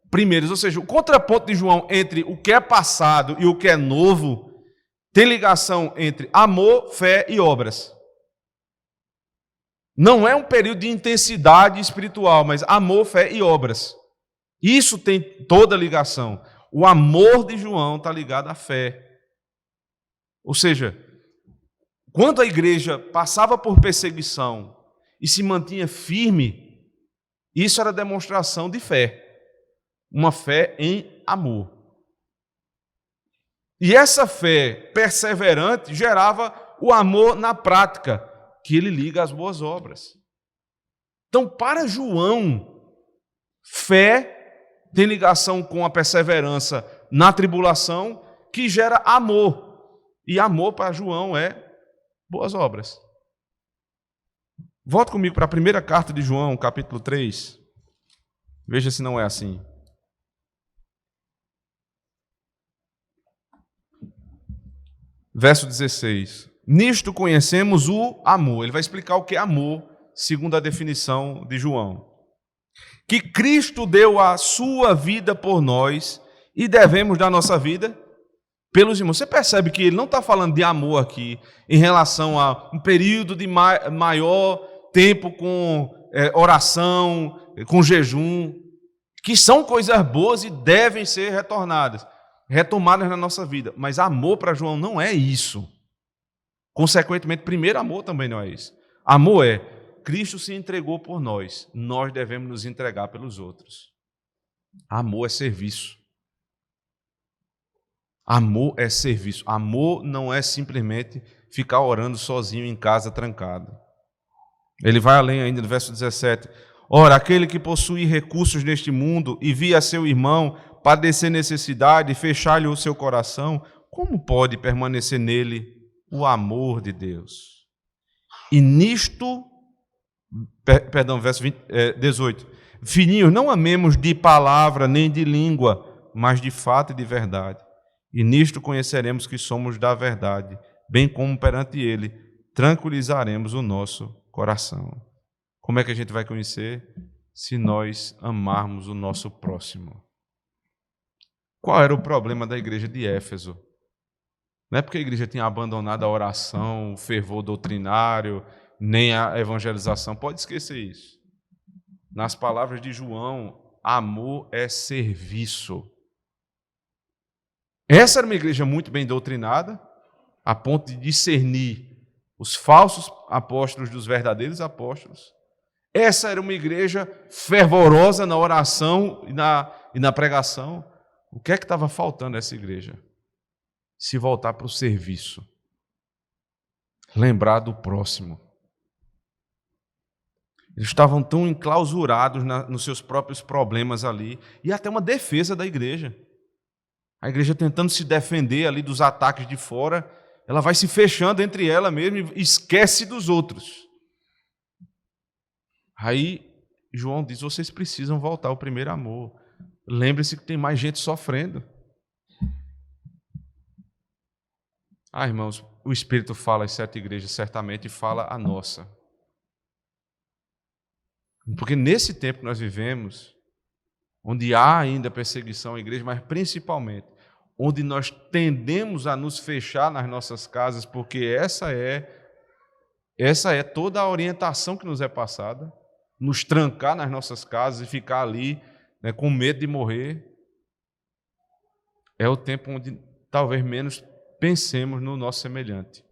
primeiras. Ou seja, o contraponto de João entre o que é passado e o que é novo tem ligação entre amor, fé e obras. Não é um período de intensidade espiritual, mas amor, fé e obras. Isso tem toda a ligação. O amor de João está ligado à fé. Ou seja, quando a igreja passava por perseguição e se mantinha firme, isso era demonstração de fé. Uma fé em amor. E essa fé perseverante gerava o amor na prática, que ele liga às boas obras. Então, para João, fé tem ligação com a perseverança na tribulação, que gera amor. E amor para João é boas obras. Volta comigo para a primeira carta de João, capítulo 3. Veja se não é assim. Verso 16. Nisto conhecemos o amor. Ele vai explicar o que é amor, segundo a definição de João. Que Cristo deu a sua vida por nós e devemos dar nossa vida pelos irmãos. Você percebe que ele não está falando de amor aqui em relação a um período de maior tempo com oração, com jejum, que são coisas boas e devem ser retomadas na nossa vida. Mas amor para João não é isso. Consequentemente, primeiro amor também não é isso. Amor é, Cristo se entregou por nós, nós devemos nos entregar pelos outros. Amor é serviço. Amor é serviço. Amor não é simplesmente ficar orando sozinho em casa trancado. Ele vai além ainda no verso 17. Ora, aquele que possui recursos neste mundo e via seu irmão padecer necessidade e fechar-lhe o seu coração, como pode permanecer nele o amor de Deus? E nisto, verso 18. Filhinhos, não amemos de palavra nem de língua, mas de fato e de verdade. E nisto conheceremos que somos da verdade, bem como perante ele tranquilizaremos o nosso coração. Como é que a gente vai conhecer? Se nós amarmos o nosso próximo. Qual era o problema da igreja de Éfeso? Não é porque a igreja tinha abandonado a oração, o fervor doutrinário, nem a evangelização. Pode esquecer isso. Nas palavras de João, amor é serviço. Essa era uma igreja muito bem doutrinada, a ponto de discernir os falsos apóstolos dos verdadeiros apóstolos. Essa era uma igreja fervorosa na oração e na pregação. O que é que estava faltando a essa igreja? Se voltar para o serviço. Lembrar do próximo. Eles estavam tão enclausurados nos seus próprios problemas ali, e até uma defesa da igreja. A igreja tentando se defender ali dos ataques de fora, ela vai se fechando entre ela mesma e esquece dos outros. Aí João diz, vocês precisam voltar ao primeiro amor. Lembre-se que tem mais gente sofrendo. Irmãos, o Espírito fala às 7 igrejas, certamente fala a nossa. Porque nesse tempo que nós vivemos, onde há ainda perseguição à igreja, mas principalmente, onde nós tendemos a nos fechar nas nossas casas, porque essa é toda a orientação que nos é passada, nos trancar nas nossas casas e ficar ali, né, com medo de morrer, é o tempo onde talvez menos pensemos no nosso semelhante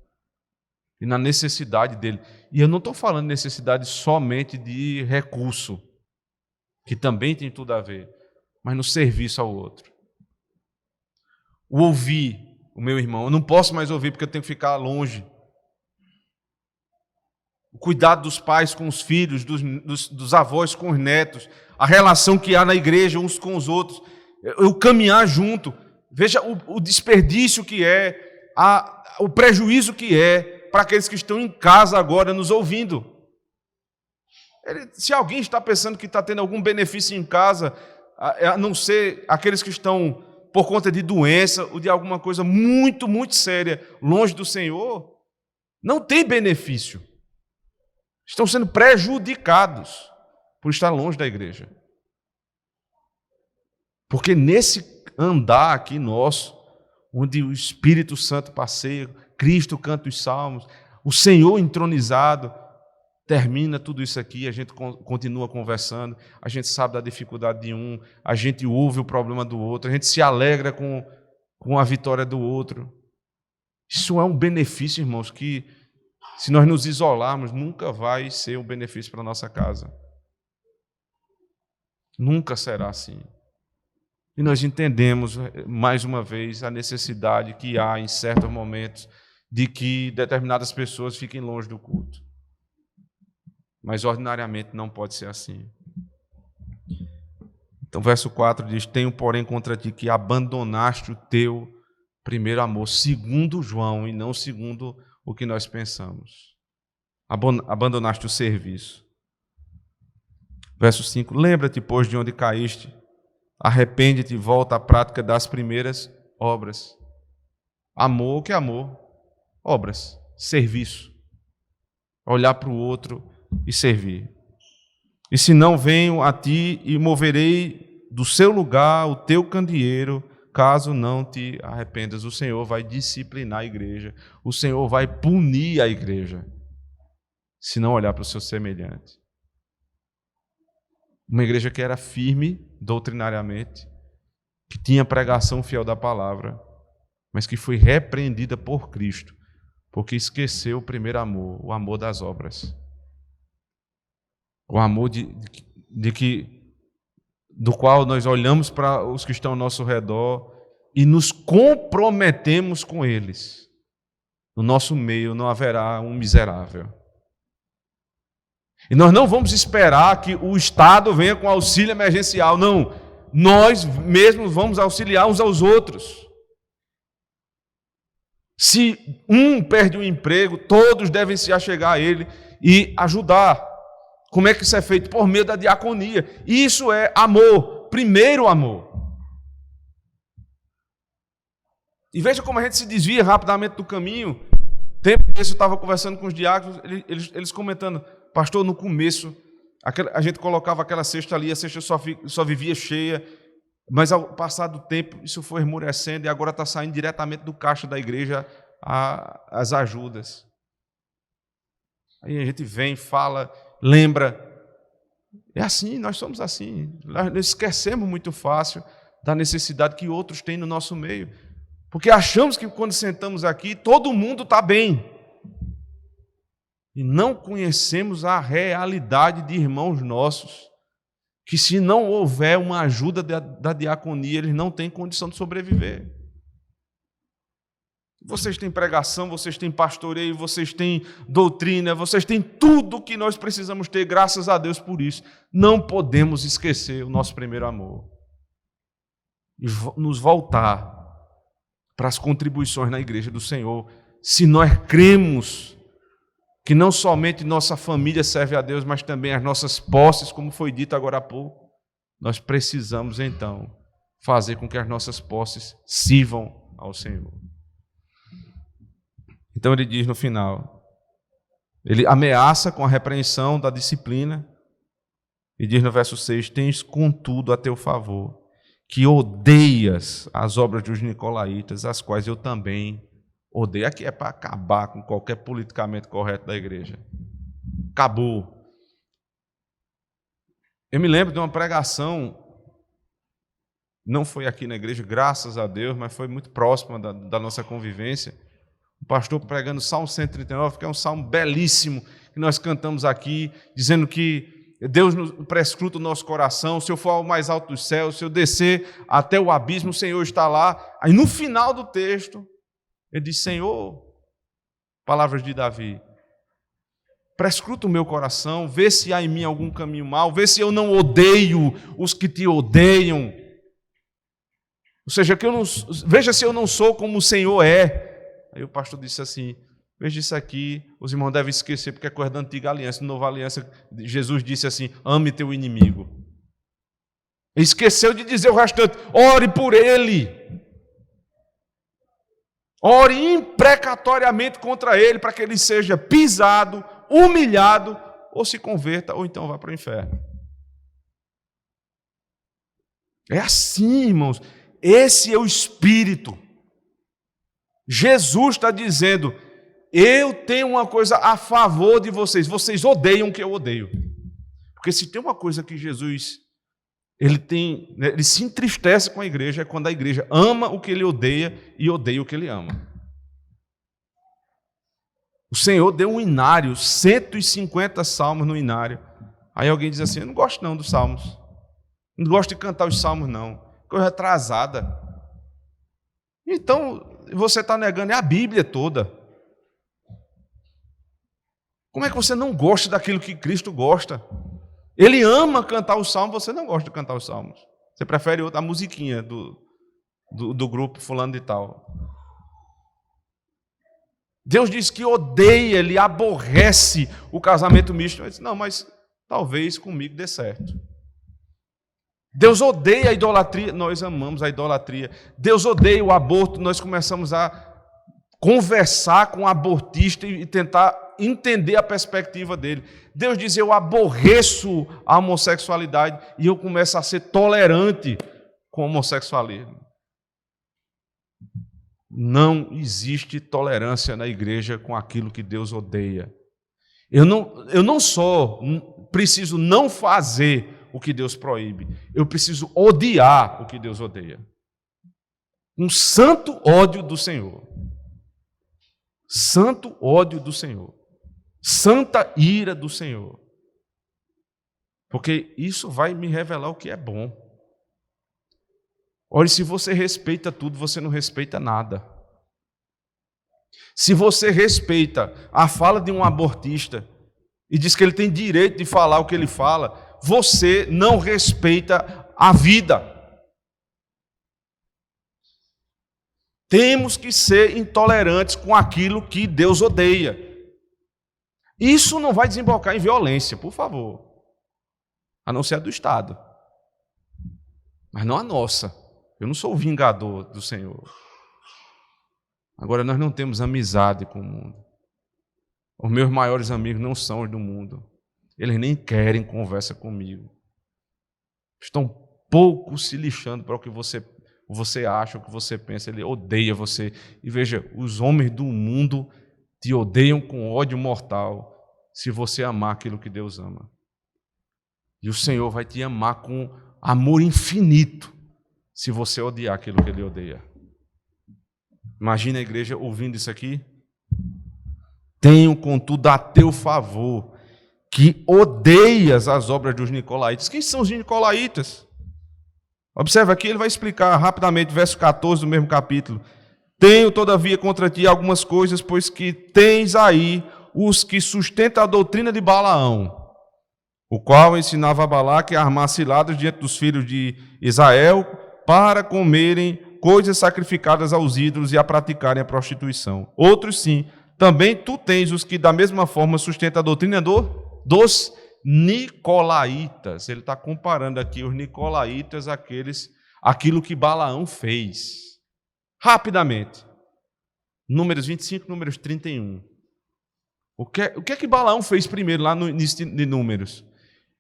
e na necessidade dele. E eu não estou falando necessidade somente de recurso, que também tem tudo a ver, mas no serviço ao outro. O ouvir o meu irmão, eu não posso mais ouvir porque eu tenho que ficar longe. O cuidado dos pais com os filhos, dos avós com os netos, a relação que há na igreja uns com os outros, eu caminhar junto. Veja o desperdício que é, o prejuízo que é para aqueles que estão em casa agora nos ouvindo. Se alguém está pensando que está tendo algum benefício em casa, a não ser aqueles que estão por conta de doença ou de alguma coisa muito, muito séria, longe do Senhor, não tem benefício. Estão sendo prejudicados por estar longe da igreja. Porque nesse andar aqui nosso, onde o Espírito Santo passeia, Cristo canta os salmos, o Senhor entronizado, termina tudo isso aqui, a gente continua conversando, a gente sabe da dificuldade de um, a gente ouve o problema do outro, a gente se alegra com a vitória do outro. Isso é um benefício, irmãos, que se nós nos isolarmos, nunca vai ser um benefício para a nossa casa. Nunca será assim. E nós entendemos, mais uma vez, a necessidade que há em certos momentos de que determinadas pessoas fiquem longe do culto. Mas, ordinariamente, não pode ser assim. Então, verso 4 diz, tenho, porém, contra ti que abandonaste o teu primeiro amor, segundo João, e não segundo o que nós pensamos. Abandonaste o serviço. Verso 5, lembra-te, pois, de onde caíste, arrepende-te e volta à prática das primeiras obras. Amor, o que é amor? Obras, serviço. Olhar para o outro e servir. E se não venho a ti e moverei do seu lugar o teu candeeiro, caso não te arrependas. O Senhor vai disciplinar a igreja. O Senhor vai punir a igreja, se não olhar para o seu semelhante. Uma igreja que era firme doutrinariamente, que tinha pregação fiel da palavra, mas que foi repreendida por Cristo, porque esqueceu o primeiro amor, o amor das obras. O amor do qual nós olhamos para os que estão ao nosso redor e nos comprometemos com eles. No nosso meio não haverá um miserável. E nós não vamos esperar que o Estado venha com auxílio emergencial, não. Nós mesmos vamos auxiliar uns aos outros. Se um perde o emprego, todos devem se achegar a ele e ajudar. Como é que isso é feito? Por meio da diaconia. Isso é amor, primeiro amor. E veja como a gente se desvia rapidamente do caminho. Tempo desse eu estava conversando com os diáconos, eles comentando, pastor, no começo, a gente colocava aquela cesta ali, a cesta só vivia cheia, mas ao passar do tempo, isso foi esmorecendo e agora está saindo diretamente do caixa da igreja as ajudas. Aí a gente vem, fala, lembra. É assim, nós somos assim. Nós esquecemos muito fácil da necessidade que outros têm no nosso meio. Porque achamos que quando sentamos aqui, todo mundo está bem. E não conhecemos a realidade de irmãos nossos, que se não houver uma ajuda da diaconia, eles não têm condição de sobreviver. Vocês têm pregação, vocês têm pastoreio, vocês têm doutrina, vocês têm tudo que nós precisamos ter, graças a Deus por isso. Não podemos esquecer o nosso primeiro amor. E nos voltar para as contribuições na igreja do Senhor, se nós cremos que não somente nossa família serve a Deus, mas também as nossas posses, como foi dito agora há pouco, nós precisamos então fazer com que as nossas posses sirvam ao Senhor. Então ele diz no final, ele ameaça com a repreensão da disciplina, e diz no verso 6, tens contudo a teu favor, que odeias as obras dos nicolaítas, as quais eu também odeio. Aqui é para acabar com qualquer politicamente correto da igreja. Acabou. Eu me lembro de uma pregação, não foi aqui na igreja, graças a Deus, mas foi muito próxima da nossa convivência. O pastor pregando o Salmo 139, que é um salmo belíssimo, que nós cantamos aqui, dizendo que Deus prescruta o nosso coração, se eu for ao mais alto dos céus, se eu descer até o abismo, o Senhor está lá. Aí no final do texto, ele diz, Senhor, palavras de Davi, prescruta o meu coração, vê se há em mim algum caminho mau, vê se eu não odeio os que te odeiam. Ou seja, veja se eu não sou como o Senhor é. Aí o pastor disse assim, veja isso aqui, os irmãos devem esquecer, porque é coisa da antiga aliança. Na nova aliança, Jesus disse assim, ame teu inimigo. Ele esqueceu de dizer o restante, ore por ele. Ore imprecatoriamente contra ele, para que ele seja pisado, humilhado, ou se converta, ou então vá para o inferno. É assim, irmãos. Esse é o Espírito. Jesus está dizendo, eu tenho uma coisa a favor de vocês. Vocês odeiam o que eu odeio. Porque se tem uma coisa que Jesus, ele se entristece com a igreja, é quando a igreja ama o que ele odeia e odeia o que ele ama. O Senhor deu um inário, 150 salmos no inário. Aí alguém diz assim, eu não gosto não dos salmos. Não gosto de cantar os salmos não. Coisa atrasada. Então, você está negando a Bíblia toda. Como é que você não gosta daquilo que Cristo gosta? Ele ama cantar os salmos, você não gosta de cantar os salmos. Você prefere a musiquinha do grupo fulano de tal. Deus diz que odeia, ele aborrece o casamento misto. Ele diz, não, mas talvez comigo dê certo. Deus odeia a idolatria, nós amamos a idolatria. Deus odeia o aborto, nós começamos a conversar com o abortista e tentar entender a perspectiva dele. Deus diz, eu aborreço a homossexualidade e eu começo a ser tolerante com o homossexualismo. Não existe tolerância na igreja com aquilo que Deus odeia. Eu não só preciso não fazer o que Deus proíbe, eu preciso odiar o que Deus odeia. Um santo ódio do Senhor. Santo ódio do Senhor. Santa ira do Senhor. Porque isso vai me revelar o que é bom. Olha, se você respeita tudo, você não respeita nada. Se você respeita a fala de um abortista e diz que ele tem direito de falar o que ele fala, você não respeita a vida. Temos que ser intolerantes com aquilo que Deus odeia. Isso não vai desembocar em violência, por favor. A não ser a do Estado. Mas não a nossa. Eu não sou o vingador do Senhor. Agora, nós não temos amizade com o mundo. Os meus maiores amigos não são os do mundo. Eles nem querem conversa comigo. Estão pouco se lixando para o que você acha, o que você pensa. Ele odeia você. E veja, os homens do mundo te odeiam com ódio mortal se você amar aquilo que Deus ama. E o Senhor vai te amar com amor infinito se você odiar aquilo que Ele odeia. Imagina a igreja ouvindo isso aqui. Tenho, contudo, a teu favor, que odeias as obras dos nicolaítas. Quem são os nicolaítas? Observa aqui, ele vai explicar rapidamente, verso 14 do mesmo capítulo. Tenho, todavia, contra ti algumas coisas, pois que tens aí os que sustentam a doutrina de Balaão, o qual ensinava a Balaque a armar ciladas diante dos filhos de Israel para comerem coisas sacrificadas aos ídolos e a praticarem a prostituição. Outros sim. Também tu tens os que da mesma forma sustentam a doutrina dos nicolaítas. Ele está comparando aqui os nicolaítas aquilo que Balaão fez. Rapidamente. Números 25, números 31. O que é que Balaão fez primeiro lá no início de Números?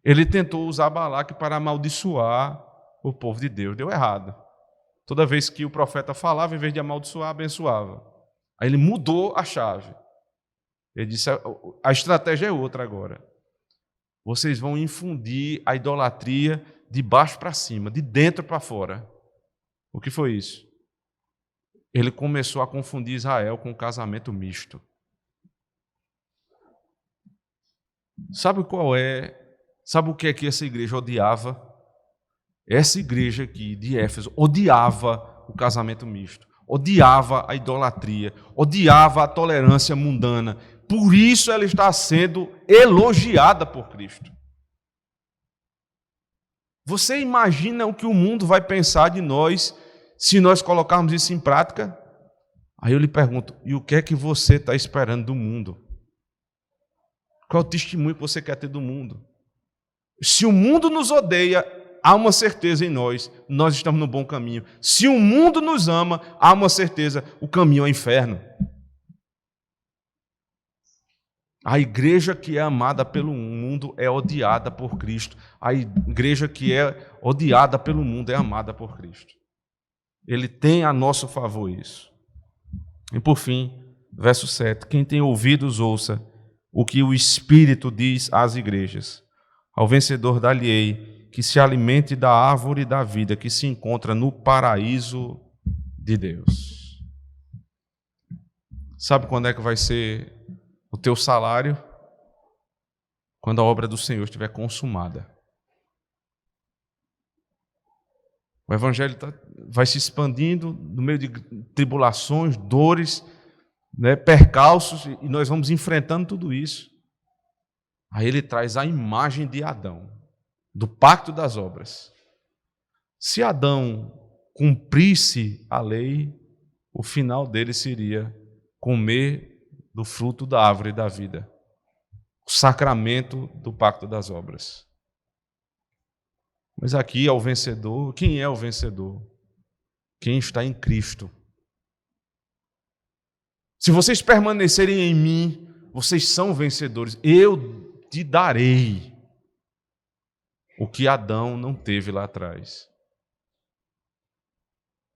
Ele tentou usar Balaque para amaldiçoar o povo de Deus. Deu errado. Toda vez que o profeta falava, em vez de amaldiçoar, abençoava. Aí ele mudou a chave. Ele disse, a estratégia é outra agora. Vocês vão infundir a idolatria de baixo para cima, de dentro para fora. O que foi isso? Ele começou a confundir Israel com o casamento misto. Sabe o que é que essa igreja odiava? Essa igreja aqui de Éfeso odiava o casamento misto, odiava a idolatria, odiava a tolerância mundana. Por isso ela está sendo elogiada por Cristo. Você imagina o que o mundo vai pensar de nós se nós colocarmos isso em prática? Aí eu lhe pergunto, e o que é que você está esperando do mundo? Qual é o testemunho que você quer ter do mundo? Se o mundo nos odeia, há uma certeza em nós estamos no bom caminho. Se o mundo nos ama, há uma certeza, o caminho é o inferno. A igreja que é amada pelo mundo é odiada por Cristo. A igreja que é odiada pelo mundo é amada por Cristo. Ele tem a nosso favor isso. E por fim, verso 7. Quem tem ouvidos, ouça o que o Espírito diz às igrejas. Ao vencedor dar-lhe-ei que se alimente da árvore da vida que se encontra no paraíso de Deus. Sabe quando é que vai ser o teu salário? Quando a obra do Senhor estiver consumada. O Evangelho vai se expandindo no meio de tribulações, dores, percalços, e nós vamos enfrentando tudo isso. Aí ele traz a imagem de Adão, do pacto das obras. Se Adão cumprisse a lei, o final dele seria comer do fruto da árvore da vida, o sacramento do pacto das obras. Mas aqui é o vencedor. Quem é o vencedor? Quem está em Cristo. Se vocês permanecerem em mim, vocês são vencedores. Eu te darei o que Adão não teve lá atrás.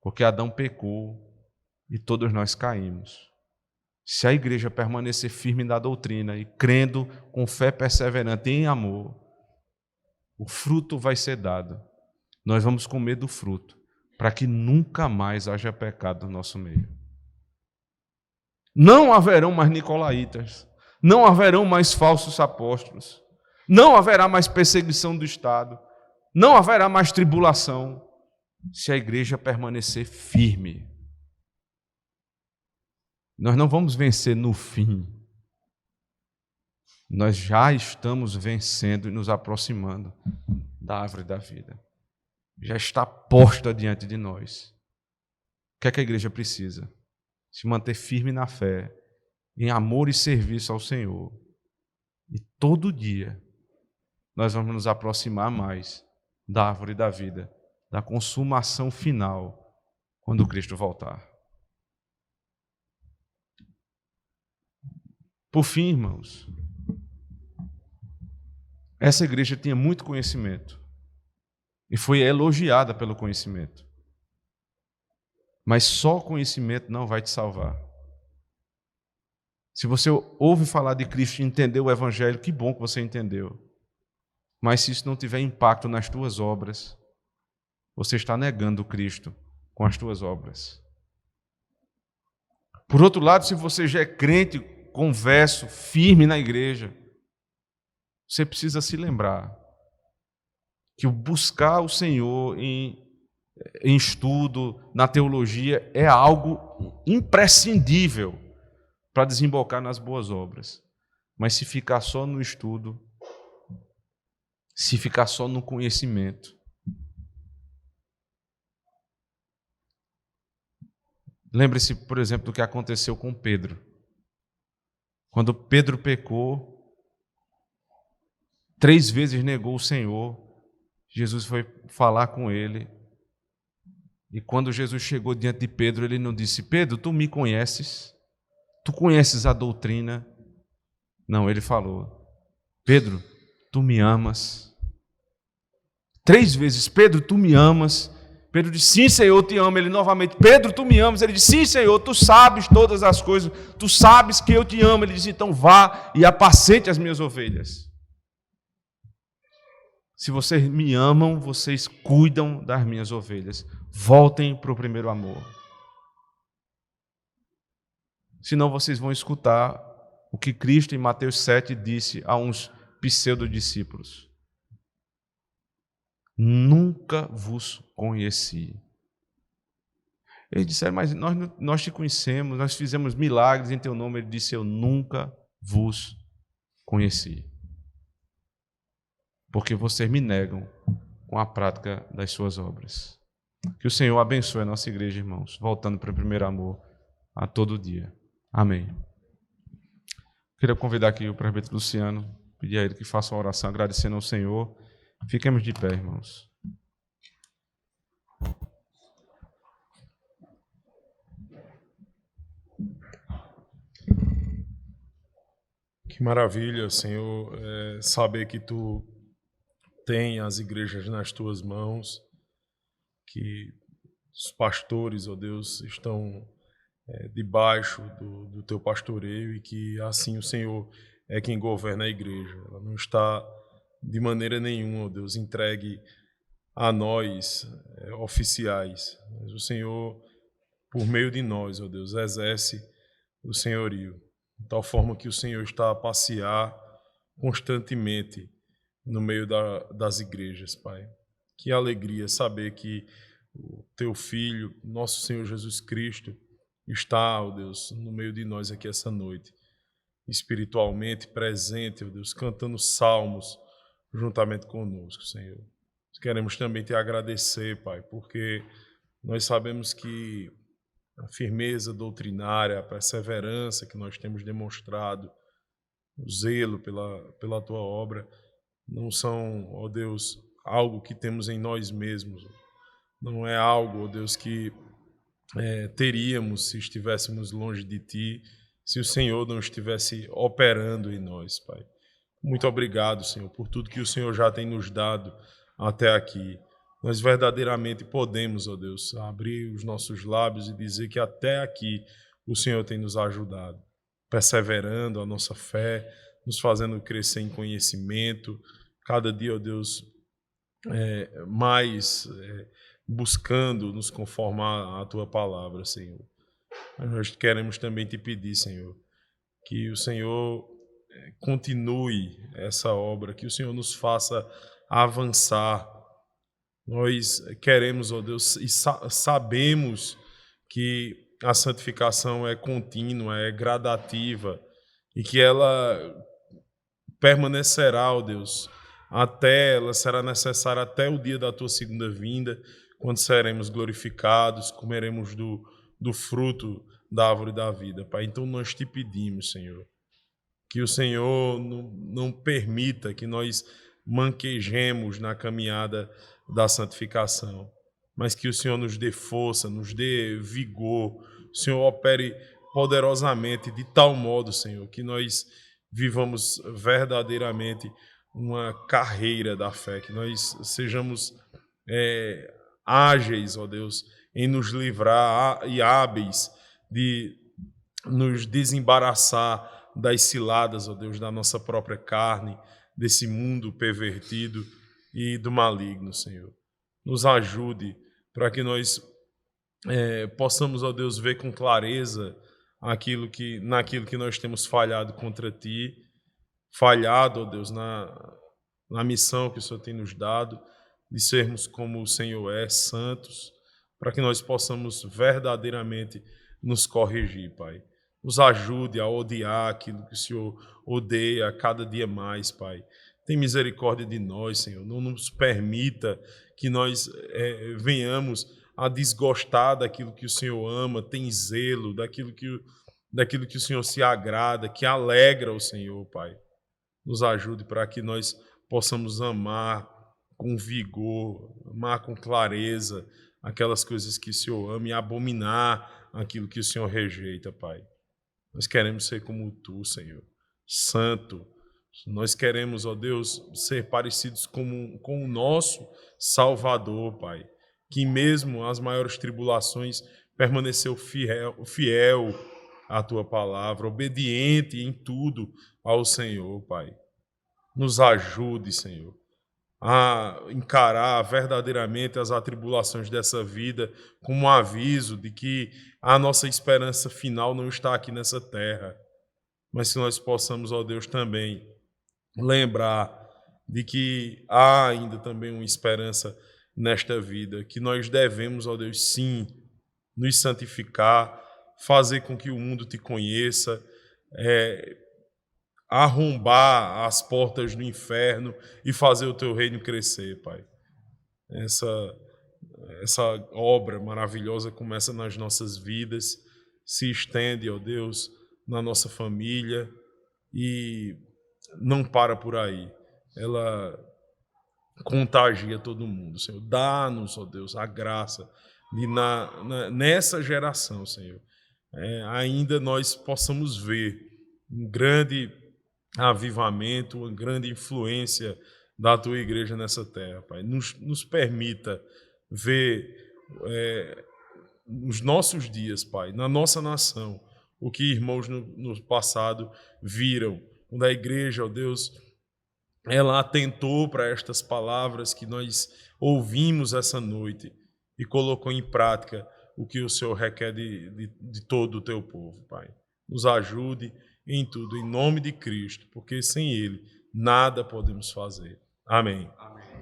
Porque Adão pecou e todos nós caímos. Se a igreja permanecer firme na doutrina e crendo com fé perseverante em amor, o fruto vai ser dado. Nós vamos comer do fruto, para que nunca mais haja pecado no nosso meio. Não haverão mais nicolaítas, não haverão mais falsos apóstolos, não haverá mais perseguição do Estado, não haverá mais tribulação, se a igreja permanecer firme. Nós não vamos vencer no fim. Nós já estamos vencendo e nos aproximando da árvore da vida. Já está posta diante de nós. O que é que a igreja precisa? Se manter firme na fé, em amor e serviço ao Senhor. E todo dia nós vamos nos aproximar mais da árvore da vida, da consumação final, quando Cristo voltar. Por fim, irmãos, essa igreja tinha muito conhecimento e foi elogiada pelo conhecimento. Mas só conhecimento não vai te salvar. Se você ouve falar de Cristo e entendeu o Evangelho, que bom que você entendeu. Mas se isso não tiver impacto nas tuas obras, você está negando Cristo com as tuas obras. Por outro lado, se você já é crente, converso, firme na igreja, você precisa se lembrar que o buscar o Senhor em estudo, na teologia, é algo imprescindível para desembocar nas boas obras. Mas se ficar só no estudo, se ficar só no conhecimento, lembre-se, por exemplo, do que aconteceu com Pedro. Quando Pedro pecou, 3 vezes negou o Senhor, Jesus foi falar com ele. E quando Jesus chegou diante de Pedro, ele não disse: Pedro, tu me conheces? Tu conheces a doutrina? Não, ele falou: Pedro, tu me amas? 3 vezes: Pedro, tu me amas? Pedro disse: sim, Senhor, eu te amo. Ele novamente: Pedro, tu me amas? Ele disse: sim, Senhor, tu sabes todas as coisas, tu sabes que eu te amo. Ele disse: então vá e apacente as minhas ovelhas. Se vocês me amam, vocês cuidam das minhas ovelhas. Voltem para o primeiro amor. Senão vocês vão escutar o que Cristo em Mateus 7 disse a uns pseudo-discípulos: nunca vos conheci. Eles disseram: mas nós te conhecemos, nós fizemos milagres em teu nome. Ele disse: eu nunca vos conheci. Porque vocês me negam com a prática das suas obras. Que o Senhor abençoe a nossa igreja, irmãos, voltando para o primeiro amor a todo dia. Amém. Queria convidar aqui o presbítero Luciano, pedir a ele que faça uma oração agradecendo ao Senhor. Fiquemos de pé, irmãos. Que maravilha, Senhor, saber que Tu tem as igrejas nas Tuas mãos, que os pastores, ó Deus, estão debaixo do Teu pastoreio e que assim o Senhor é quem governa a igreja. Ela não está de maneira nenhuma, ó Deus, entregue a nós, oficiais, mas o Senhor, por meio de nós, ó Deus, exerce o senhorio, de tal forma que o Senhor está a passear constantemente no meio das igrejas, Pai. Que alegria saber que o Teu Filho, nosso Senhor Jesus Cristo, está, ó Deus, no meio de nós aqui essa noite, espiritualmente presente, ó Deus, cantando salmos juntamente conosco, Senhor. Queremos também Te agradecer, Pai, porque nós sabemos que a firmeza doutrinária, a perseverança que nós temos demonstrado, o zelo pela Tua obra, não são, ó Deus, algo que temos em nós mesmos. Não é algo, ó Deus, que teríamos se estivéssemos longe de Ti, se o Senhor não estivesse operando em nós, Pai. Muito obrigado, Senhor, por tudo que o Senhor já tem nos dado até aqui. Nós verdadeiramente podemos, ó Deus, abrir os nossos lábios e dizer que até aqui o Senhor tem nos ajudado, perseverando a nossa fé, nos fazendo crescer em conhecimento, cada dia, ó Deus, mais buscando nos conformar à Tua palavra, Senhor. Mas nós queremos também te pedir, Senhor, que o Senhor continue essa obra, que o Senhor nos faça avançar. Nós queremos, ó Deus, e sabemos que a santificação é contínua, é gradativa e que ela permanecerá, ó Deus, ela será necessária até o dia da tua segunda vinda, quando seremos glorificados, comeremos do fruto da árvore da vida, Pai. Então nós te pedimos, Senhor, que o Senhor não permita que nós manquejemos na caminhada da santificação, mas que o Senhor nos dê força, nos dê vigor, o Senhor opere poderosamente, de tal modo, Senhor, que nós vivamos verdadeiramente uma carreira da fé, que nós sejamos ágeis, ó Deus, em nos livrar e hábeis de nos desembaraçar das ciladas, ó Deus, da nossa própria carne, desse mundo pervertido e do maligno, Senhor. Nos ajude para que nós possamos, ó Deus, ver com clareza naquilo que nós temos falhado contra Ti, falhado, ó Deus, na missão que o Senhor tem nos dado, de sermos como o Senhor é, santos, para que nós possamos verdadeiramente nos corrigir, Pai. Nos ajude a odiar aquilo que o Senhor odeia cada dia mais, Pai. Tem misericórdia de nós, Senhor. Não nos permita que nós venhamos a desgostar daquilo que o Senhor ama, tem zelo, daquilo que o Senhor se agrada, que alegra o Senhor, Pai. Nos ajude para que nós possamos amar com vigor, amar com clareza aquelas coisas que o Senhor ama e abominar aquilo que o Senhor rejeita, Pai. Nós queremos ser como Tu, Senhor, santo. Nós queremos, ó Deus, ser parecidos com o nosso Salvador, Pai, que mesmo as maiores tribulações permaneceu fiel à Tua palavra, obediente em tudo ao Senhor, Pai. Nos ajude, Senhor, a encarar verdadeiramente as atribulações dessa vida como um aviso de que a nossa esperança final não está aqui nessa terra, mas que nós possamos, ó Deus, também lembrar de que há ainda também uma esperança nesta vida, que nós devemos, ó Deus, sim, nos santificar, fazer com que o mundo Te conheça, arrombar as portas do inferno e fazer o Teu reino crescer, Pai. Essa obra maravilhosa começa nas nossas vidas, se estende, ó Deus, na nossa família e não para por aí. Ela contagia todo mundo, Senhor. Dá-nos, ó Deus, a graça de nessa geração, Senhor, ainda nós possamos ver um grande avivamento, uma grande influência da Tua igreja nessa terra, Pai. Nos permita ver nos nossos dias, Pai, na nossa nação, o que irmãos no passado viram, quando a igreja, ó Deus, ela atentou para estas palavras que nós ouvimos essa noite e colocou em prática o que o Senhor requer de todo o Teu povo, Pai. Nos ajude em tudo, em nome de Cristo, porque sem Ele nada podemos fazer. Amém. Amém.